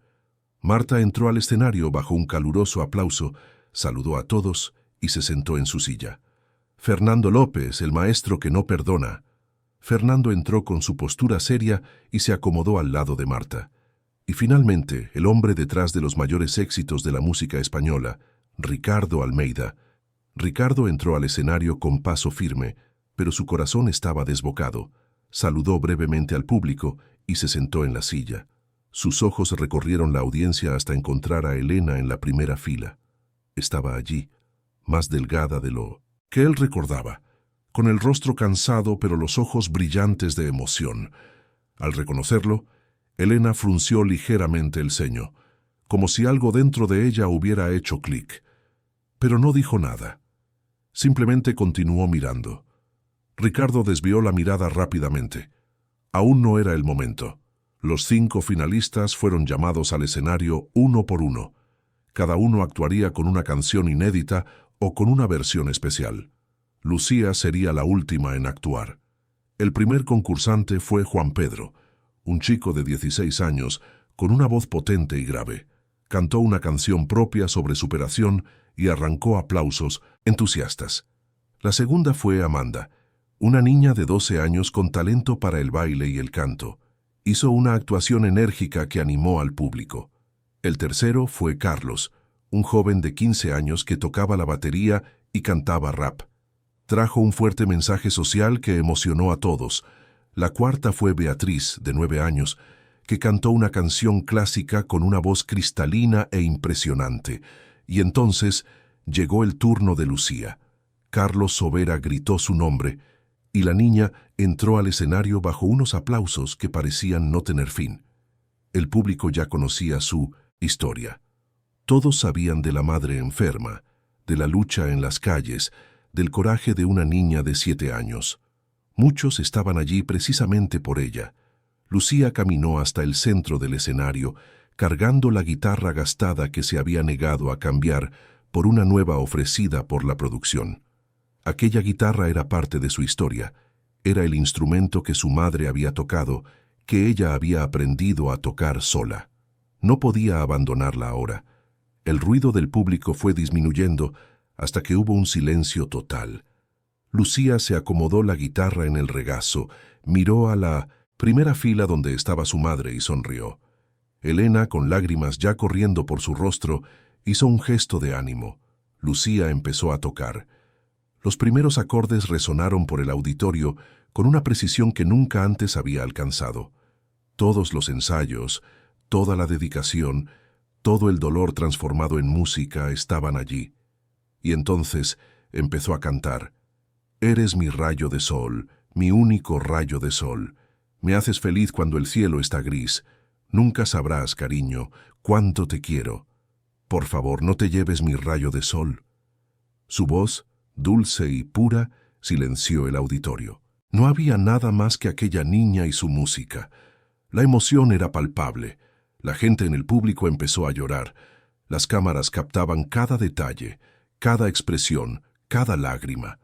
Marta entró al escenario bajo un caluroso aplauso, saludó a todos y se sentó en su silla. Fernando López, el maestro que no perdona. Fernando entró con su postura seria y se acomodó al lado de Marta. Y finalmente, el hombre detrás de los mayores éxitos de la música española, Ricardo Almeida. Ricardo entró al escenario con paso firme, pero su corazón estaba desbocado. Saludó brevemente al público y se sentó en la silla. Sus ojos recorrieron la audiencia hasta encontrar a Elena en la primera fila. Estaba allí, más delgada de lo que él recordaba, con el rostro cansado pero los ojos brillantes de emoción. Al reconocerlo, Elena frunció ligeramente el ceño, como si algo dentro de ella hubiera hecho clic. Pero no dijo nada. Simplemente continuó mirando. Ricardo desvió la mirada rápidamente. Aún no era el momento. Los 5 finalistas fueron llamados al escenario uno por uno. Cada uno actuaría con una canción inédita o con una versión especial. Lucía sería la última en actuar. El primer concursante fue Juan Pedro, un chico de 16 años, con una voz potente y grave. Cantó una canción propia sobre superación y arrancó aplausos entusiastas. La segunda fue Amanda, una niña de 12 años con talento para el baile y el canto. Hizo una actuación enérgica que animó al público. El tercero fue Carlos, un joven de 15 años que tocaba la batería y cantaba rap. Trajo un fuerte mensaje social que emocionó a todos. La cuarta fue Beatriz, de 9 años, que cantó una canción clásica con una voz cristalina e impresionante. Y entonces llegó el turno de Lucía. Carlos Sobera gritó su nombre, y la niña entró al escenario bajo unos aplausos que parecían no tener fin. El público ya conocía su historia. Todos sabían de la madre enferma, de la lucha en las calles, del coraje de una niña de 7 años. Muchos estaban allí precisamente por ella. Lucía caminó hasta el centro del escenario, cargando la guitarra gastada que se había negado a cambiar por una nueva ofrecida por la producción. Aquella guitarra era parte de su historia. Era el instrumento que su madre había tocado, que ella había aprendido a tocar sola. No podía abandonarla ahora. El ruido del público fue disminuyendo hasta que hubo un silencio total. Lucía se acomodó la guitarra en el regazo, miró a la primera fila donde estaba su madre y sonrió. Elena, con lágrimas ya corriendo por su rostro, hizo un gesto de ánimo. Lucía empezó a tocar. Los primeros acordes resonaron por el auditorio con una precisión que nunca antes había alcanzado. Todos los ensayos, toda la dedicación, todo el dolor transformado en música estaban allí. Y entonces empezó a cantar. Eres mi rayo de sol, mi único rayo de sol. Me haces feliz cuando el cielo está gris. Nunca sabrás, cariño, cuánto te quiero. Por favor, no te lleves mi rayo de sol. Su voz, dulce y pura, silenció el auditorio. No había nada más que aquella niña y su música. La emoción era palpable. La gente en el público empezó a llorar. Las cámaras captaban cada detalle, cada expresión, cada lágrima.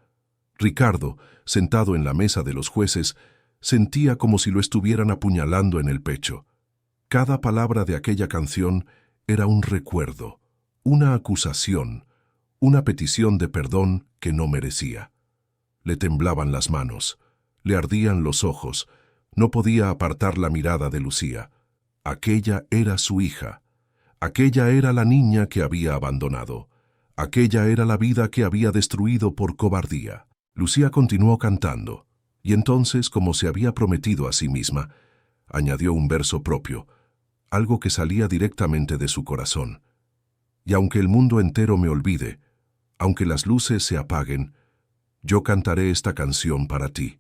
Ricardo, sentado en la mesa de los jueces, sentía como si lo estuvieran apuñalando en el pecho. Cada palabra de aquella canción era un recuerdo, una acusación, una petición de perdón que no merecía. Le temblaban las manos, le ardían los ojos, no podía apartar la mirada de Lucía. Aquella era su hija, aquella era la niña que había abandonado, aquella era la vida que había destruido por cobardía. Lucía continuó cantando, y entonces, como se había prometido a sí misma, añadió un verso propio, algo que salía directamente de su corazón. Y aunque el mundo entero me olvide, aunque las luces se apaguen, yo cantaré esta canción para ti.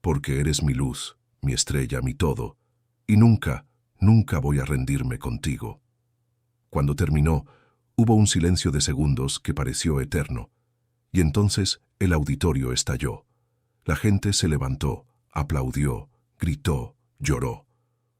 Porque eres mi luz, mi estrella, mi todo, y nunca, nunca voy a rendirme contigo. Cuando terminó, hubo un silencio de segundos que pareció eterno, y entonces el auditorio estalló. La gente se levantó, aplaudió, gritó, lloró.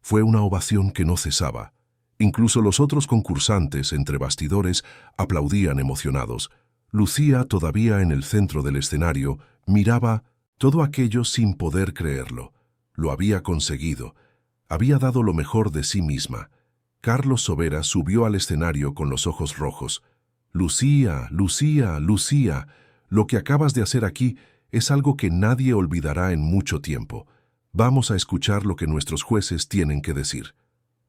Fue una ovación que no cesaba. Incluso los otros concursantes, entre bastidores, aplaudían emocionados. Lucía, todavía en el centro del escenario, miraba todo aquello sin poder creerlo. Lo había conseguido. Había dado lo mejor de sí misma. Carlos Sobera subió al escenario con los ojos rojos. «Lucía, Lucía, Lucía, lo que acabas de hacer aquí es algo que nadie olvidará en mucho tiempo. Vamos a escuchar lo que nuestros jueces tienen que decir».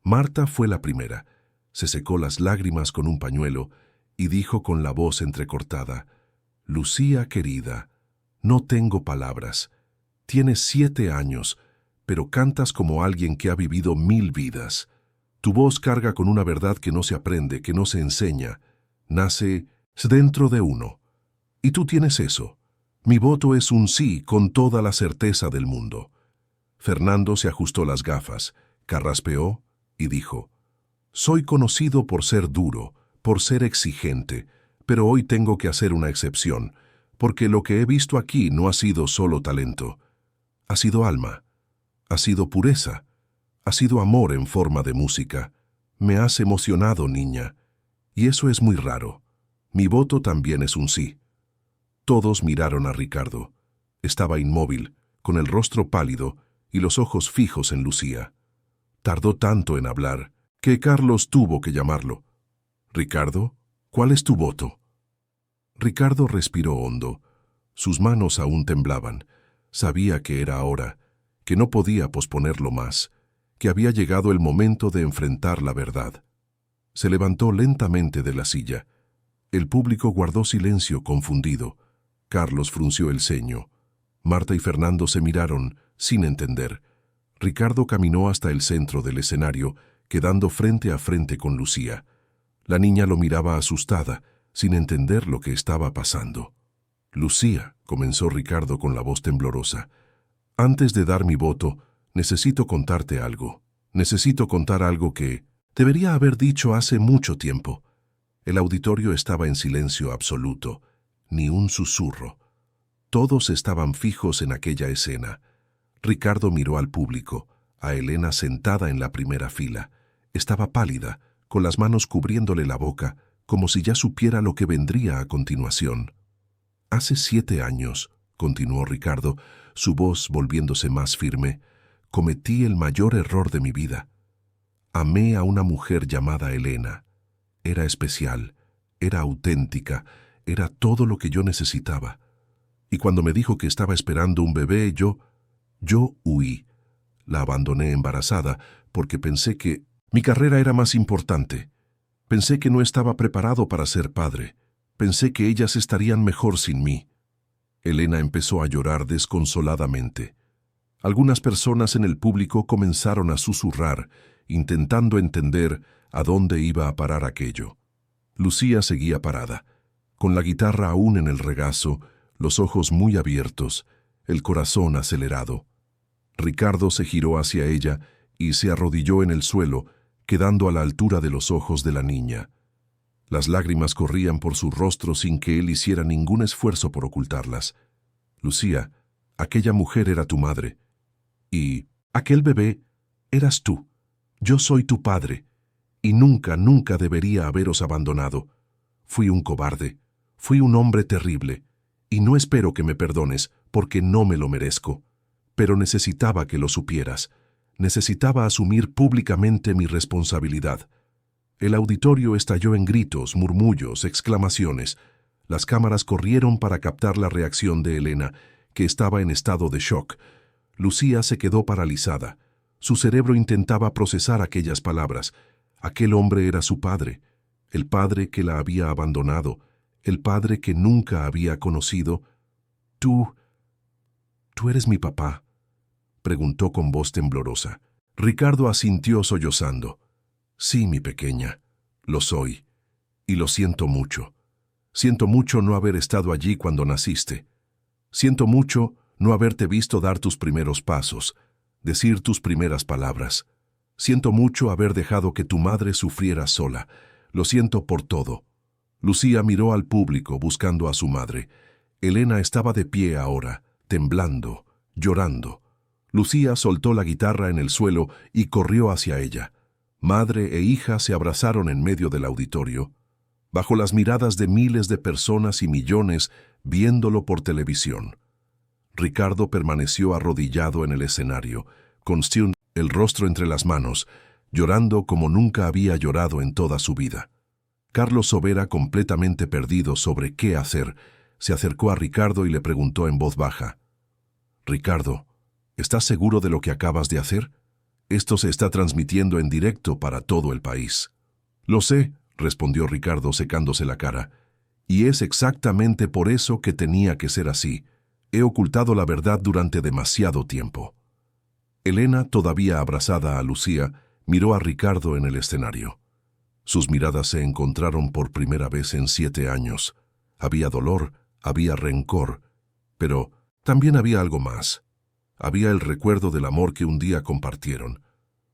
Marta fue la primera. Se secó las lágrimas con un pañuelo y dijo con la voz entrecortada, «Lucía querida, no tengo palabras. Tienes 7 años, pero cantas como alguien que ha vivido 1000 vidas. Tu voz carga con una verdad que no se aprende, que no se enseña. Nace dentro de uno. Y tú tienes eso. Mi voto es un sí con toda la certeza del mundo». Fernando se ajustó las gafas, carraspeó y dijo, «Soy conocido por ser duro, por ser exigente, pero hoy tengo que hacer una excepción, porque lo que he visto aquí no ha sido solo talento. Ha sido alma, ha sido pureza, ha sido amor en forma de música. Me has emocionado, niña, y eso es muy raro. Mi voto también es un sí». Todos miraron a Ricardo. Estaba inmóvil, con el rostro pálido y los ojos fijos en Lucía. Tardó tanto en hablar que Carlos tuvo que llamarlo. «Ricardo, ¿cuál es tu voto?» Ricardo respiró hondo. Sus manos aún temblaban. Sabía que era ahora, que no podía posponerlo más, que había llegado el momento de enfrentar la verdad. Se levantó lentamente de la silla. El público guardó silencio confundido. Carlos frunció el ceño. Marta y Fernando se miraron, sin entender. Ricardo caminó hasta el centro del escenario, quedando frente a frente con Lucía. La niña lo miraba asustada, sin entender lo que estaba pasando. «Lucía», comenzó Ricardo con la voz temblorosa, «antes de dar mi voto, necesito contarte algo. Necesito contar algo que debería haber dicho hace mucho tiempo». El auditorio estaba en silencio absoluto, ni un susurro. Todos estaban fijos en aquella escena. Ricardo miró al público, a Elena sentada en la primera fila. Estaba pálida, con las manos cubriéndole la boca, como si ya supiera lo que vendría a continuación. «Hace 7 años», continuó Ricardo, su voz volviéndose más firme, cometí el mayor error de mi vida. Amé a una mujer llamada Elena. Era especial, era auténtica, era todo lo que yo necesitaba. Y cuando me dijo que estaba esperando un bebé, yo huí. La abandoné embarazada porque pensé que mi carrera era más importante. Pensé que no estaba preparado para ser padre. Pensé que ellas estarían mejor sin mí. Elena empezó a llorar desconsoladamente. Algunas personas en el público comenzaron a susurrar, intentando entender a dónde iba a parar aquello. Lucía seguía parada, con la guitarra aún en el regazo, los ojos muy abiertos, el corazón acelerado. Ricardo se giró hacia ella y se arrodilló en el suelo, quedando a la altura de los ojos de la niña. Las lágrimas corrían por su rostro sin que él hiciera ningún esfuerzo por ocultarlas. Lucía, aquella mujer era tu madre. Y aquel bebé eras tú. Yo soy tu padre. Y nunca, nunca debería haberos abandonado. Fui un cobarde. Fui un hombre terrible. Y no espero que me perdones, porque no me lo merezco. Pero necesitaba que lo supieras. Necesitaba asumir públicamente mi responsabilidad. El auditorio estalló en gritos, murmullos, exclamaciones. Las cámaras corrieron para captar la reacción de Elena, que estaba en estado de shock. Lucía se quedó paralizada. Su cerebro intentaba procesar aquellas palabras. Aquel hombre era su padre, el padre que la había abandonado, el padre que nunca había conocido. ¿Tú eres mi papá?, preguntó con voz temblorosa. Ricardo asintió sollozando. Sí, mi pequeña, lo soy, y lo siento mucho. Siento mucho no haber estado allí cuando naciste. Siento mucho no haberte visto dar tus primeros pasos, decir tus primeras palabras. Siento mucho haber dejado que tu madre sufriera sola. Lo siento por todo. Lucía miró al público buscando a su madre. Elena estaba de pie ahora, temblando, llorando. Lucía soltó la guitarra en el suelo y corrió hacia ella. Madre e hija se abrazaron en medio del auditorio, bajo las miradas de miles de personas y millones viéndolo por televisión. Ricardo permaneció arrodillado en el escenario, con Stune, el rostro entre las manos, llorando como nunca había llorado en toda su vida. Carlos Sobera, completamente perdido sobre qué hacer, se acercó a Ricardo y le preguntó en voz baja: «Ricardo, ¿estás seguro de lo que acabas de hacer? Esto se está transmitiendo en directo para todo el país». «Lo sé», respondió Ricardo secándose la cara, «y es exactamente por eso que tenía que ser así. He ocultado la verdad durante demasiado tiempo». Elena, todavía abrazada a Lucía, miró a Ricardo en el escenario. Sus miradas se encontraron por primera vez en 7 años. Había dolor, había rencor, pero también había algo más. Había el recuerdo del amor que un día compartieron.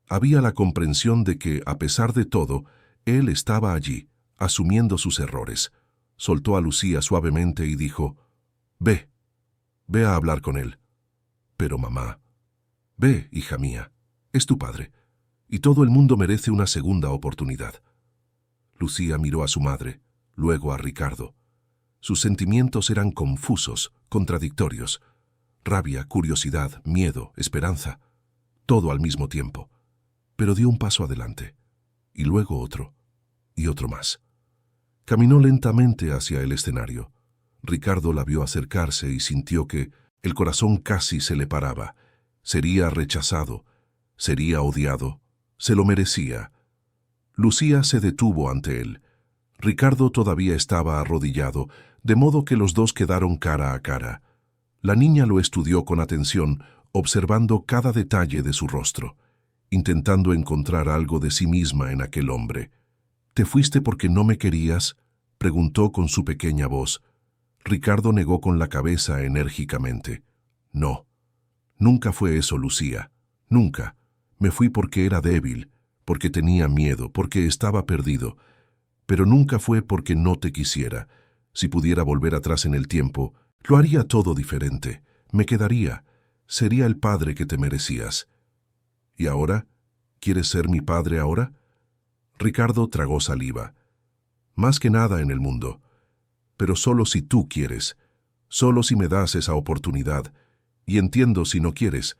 Había la comprensión de que, a pesar de todo, él estaba allí, asumiendo sus errores. Soltó a Lucía suavemente y dijo: «Ve a hablar con él». «Pero mamá». «Ve, hija mía, es tu padre, y todo el mundo merece una segunda oportunidad». Lucía miró a su madre, luego a Ricardo. Sus sentimientos eran confusos, contradictorios. Rabia, curiosidad, miedo, esperanza, todo al mismo tiempo. Pero dio un paso adelante, y luego otro, y otro más. Caminó lentamente hacia el escenario. Ricardo la vio acercarse y sintió que el corazón casi se le paraba. Sería rechazado, sería odiado, se lo merecía. Lucía se detuvo ante él. Ricardo todavía estaba arrodillado, de modo que los dos quedaron cara a cara. La niña lo estudió con atención, observando cada detalle de su rostro, intentando encontrar algo de sí misma en aquel hombre. «¿Te fuiste porque no me querías?», preguntó con su pequeña voz. Ricardo negó con la cabeza enérgicamente. «No, nunca fue eso, Lucía. Nunca. Me fui porque era débil, porque tenía miedo, porque estaba perdido. Pero nunca fue porque no te quisiera. Si pudiera volver atrás en el tiempo, lo haría todo diferente. Me quedaría. Sería el padre que te merecías». «¿Y ahora? ¿Quieres ser mi padre ahora?». Ricardo tragó saliva. «Más que nada en el mundo. Pero solo si tú quieres. Solo si me das esa oportunidad. Y entiendo si no quieres.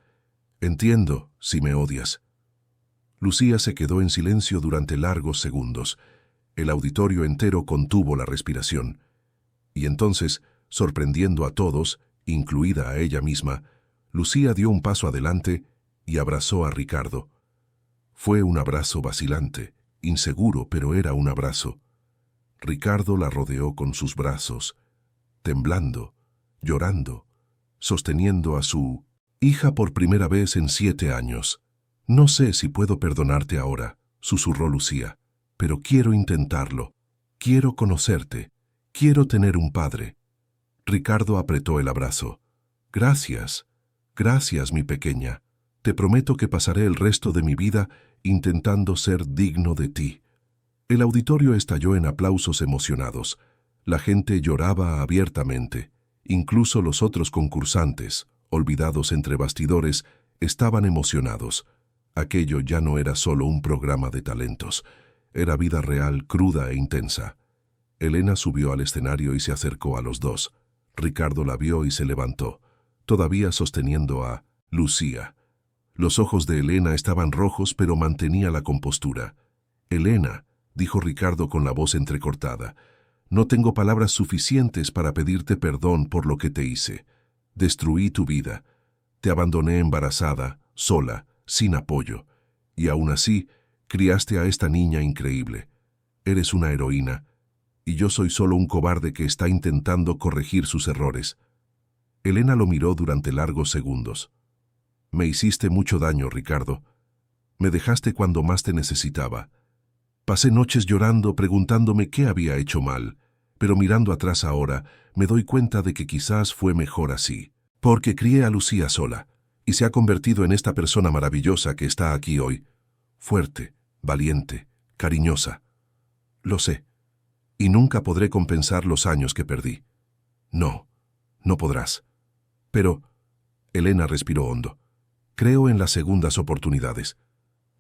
Entiendo si me odias. Lucía se quedó en silencio durante largos segundos. El auditorio entero contuvo la respiración. Y entonces, sorprendiendo a todos, incluida a ella misma, Lucía dio un paso adelante y abrazó a Ricardo. Fue un abrazo vacilante, inseguro, pero era un abrazo. Ricardo la rodeó con sus brazos, temblando, llorando, sosteniendo a su hija por primera vez en 7 años. «No sé si puedo perdonarte ahora», susurró Lucía, «pero quiero intentarlo. Quiero conocerte. Quiero tener un padre». Ricardo apretó el abrazo. «Gracias, gracias, mi pequeña. Te prometo que pasaré el resto de mi vida intentando ser digno de ti». El auditorio estalló en aplausos emocionados. La gente lloraba abiertamente. Incluso los otros concursantes, olvidados entre bastidores, estaban emocionados. Aquello ya no era solo un programa de talentos. Era vida real, cruda e intensa. Elena subió al escenario y se acercó a los dos. Ricardo la vio y se levantó, todavía sosteniendo a Lucía. Los ojos de Elena estaban rojos, pero mantenía la compostura. «Elena», dijo Ricardo con la voz entrecortada, «no tengo palabras suficientes para pedirte perdón por lo que te hice. Destruí tu vida. Te abandoné embarazada, sola, sin apoyo. Y aún así, criaste a esta niña increíble. Eres una heroína. Y yo soy solo un cobarde que está intentando corregir sus errores». Elena lo miró durante largos segundos. «Me hiciste mucho daño, Ricardo. Me dejaste cuando más te necesitaba. Pasé noches llorando, preguntándome qué había hecho mal, pero mirando atrás ahora, me doy cuenta de que quizás fue mejor así, porque crié a Lucía sola, y se ha convertido en esta persona maravillosa que está aquí hoy. Fuerte, valiente, cariñosa. Lo sé. Y nunca podré compensar los años que perdí. No, no podrás. Pero...» Elena respiró hondo. «Creo en las segundas oportunidades.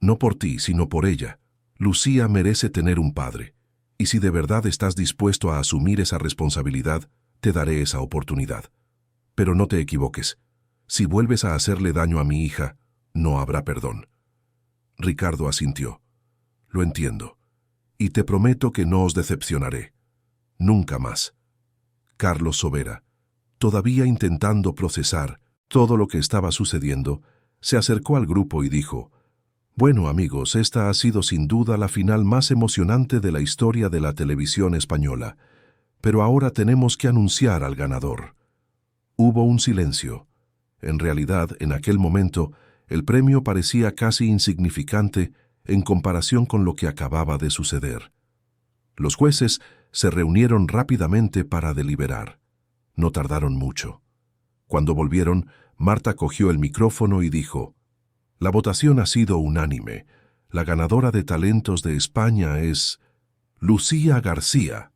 No por ti, sino por ella. Lucía merece tener un padre. Y si de verdad estás dispuesto a asumir esa responsabilidad, te daré esa oportunidad. Pero no te equivoques. Si vuelves a hacerle daño a mi hija, no habrá perdón». Ricardo asintió. «Lo entiendo. Y te prometo que no os decepcionaré. Nunca más». Carlos Sobera, todavía intentando procesar todo lo que estaba sucediendo, se acercó al grupo y dijo: «Bueno, amigos, esta ha sido sin duda la final más emocionante de la historia de la televisión española. Pero ahora tenemos que anunciar al ganador». Hubo un silencio. En realidad, en aquel momento, el premio parecía casi insignificante en comparación con lo que acababa de suceder. Los jueces se reunieron rápidamente para deliberar. No tardaron mucho. Cuando volvieron, Marta cogió el micrófono y dijo: «La votación ha sido unánime. La ganadora de Talentos de España es Lucía García».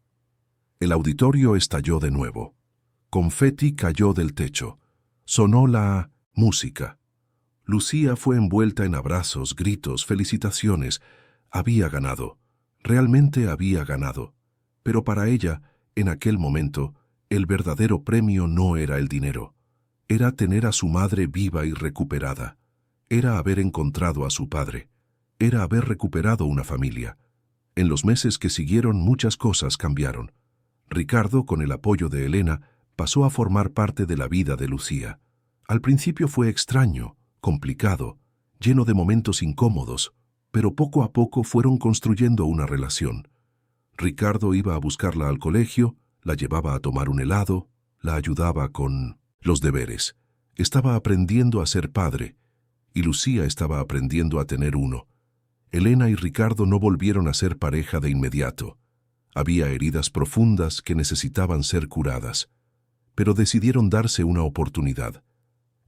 El auditorio estalló de nuevo. Confeti cayó del techo. Sonó la música. Lucía fue envuelta en abrazos, gritos, felicitaciones. Había ganado. Realmente había ganado. Pero para ella, en aquel momento, el verdadero premio no era el dinero. Era tener a su madre viva y recuperada. Era haber encontrado a su padre. Era haber recuperado una familia. En los meses que siguieron muchas cosas cambiaron. Ricardo, con el apoyo de Elena, pasó a formar parte de la vida de Lucía. Al principio fue extraño, complicado, lleno de momentos incómodos, pero poco a poco fueron construyendo una relación. Ricardo iba a buscarla al colegio, la llevaba a tomar un helado, la ayudaba con los deberes. Estaba aprendiendo a ser padre, y Lucía estaba aprendiendo a tener uno. Elena y Ricardo no volvieron a ser pareja de inmediato. Había heridas profundas que necesitaban ser curadas, pero decidieron darse una oportunidad.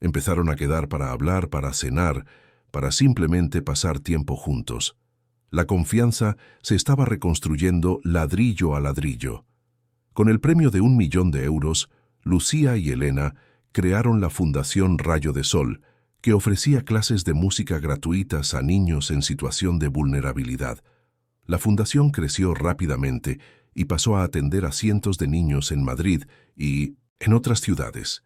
Empezaron a quedar para hablar, para cenar, para simplemente pasar tiempo juntos. La confianza se estaba reconstruyendo ladrillo a ladrillo. Con el premio de 1 millón de euros, Lucía y Elena crearon la Fundación Rayo de Sol, que ofrecía clases de música gratuitas a niños en situación de vulnerabilidad. La fundación creció rápidamente y pasó a atender a cientos de niños en Madrid y En otras ciudades,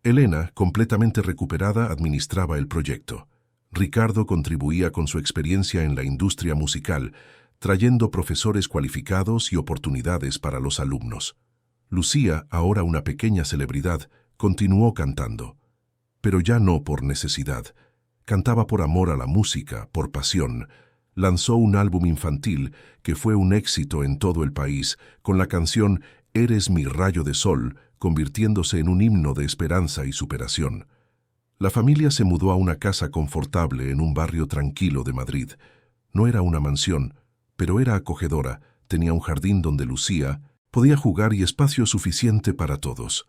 Elena, completamente recuperada, administraba el proyecto. Ricardo contribuía con su experiencia en la industria musical, trayendo profesores cualificados y oportunidades para los alumnos. Lucía, ahora una pequeña celebridad, continuó cantando. Pero ya no por necesidad. Cantaba por amor a la música, por pasión. Lanzó un álbum infantil que fue un éxito en todo el país, con la canción Eres mi rayo de sol, convirtiéndose en un himno de esperanza y superación. La familia se mudó a una casa confortable en un barrio tranquilo de Madrid. No era una mansión, pero era acogedora, tenía un jardín donde Lucía podía jugar y espacio suficiente para todos.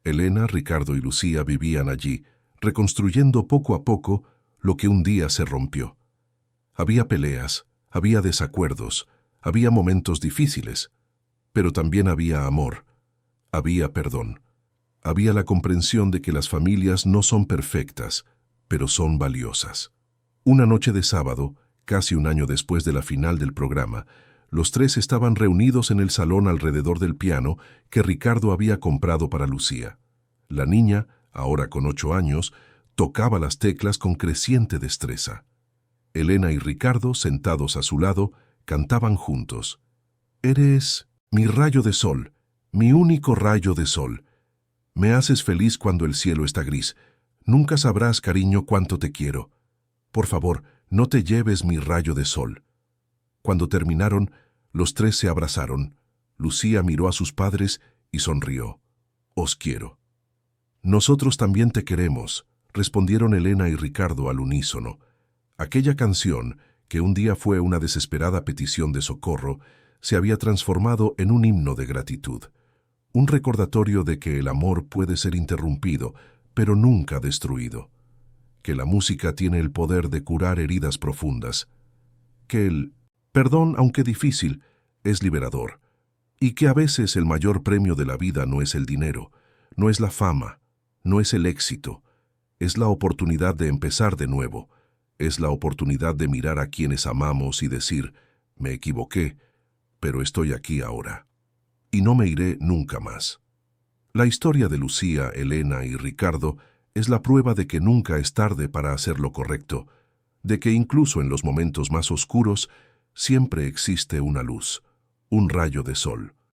Elena, Ricardo y Lucía vivían allí, reconstruyendo poco a poco lo que un día se rompió. Había peleas, había desacuerdos, había momentos difíciles, pero también había amor, había perdón, había la comprensión de que las familias no son perfectas, pero son valiosas. Una noche de sábado, casi un año después de la final del programa, los tres estaban reunidos en el salón alrededor del piano que Ricardo había comprado para Lucía. La niña, ahora con 8 años, tocaba las teclas con creciente destreza. Elena y Ricardo, sentados a su lado, cantaban juntos. Eres mi rayo de sol, mi único rayo de sol. Me haces feliz cuando el cielo está gris. Nunca sabrás, cariño, cuánto te quiero. Por favor, no te lleves mi rayo de sol. Cuando terminaron, los tres se abrazaron. Lucía miró a sus padres y sonrió. Os quiero. Nosotros también te queremos, respondieron Elena y Ricardo al unísono. Aquella canción, que un día fue una desesperada petición de socorro, se había transformado en un himno de gratitud. Un recordatorio de que el amor puede ser interrumpido, pero nunca destruido. Que la música tiene el poder de curar heridas profundas. Que el perdón, aunque difícil, es liberador. Y que a veces el mayor premio de la vida no es el dinero, no es la fama, no es el éxito. Es la oportunidad de empezar de nuevo. Es la oportunidad de mirar a quienes amamos y decir, me equivoqué, pero estoy aquí ahora. Y no me iré nunca más. La historia de Lucía, Elena y Ricardo es la prueba de que nunca es tarde para hacer lo correcto, de que incluso en los momentos más oscuros siempre existe una luz, un rayo de sol.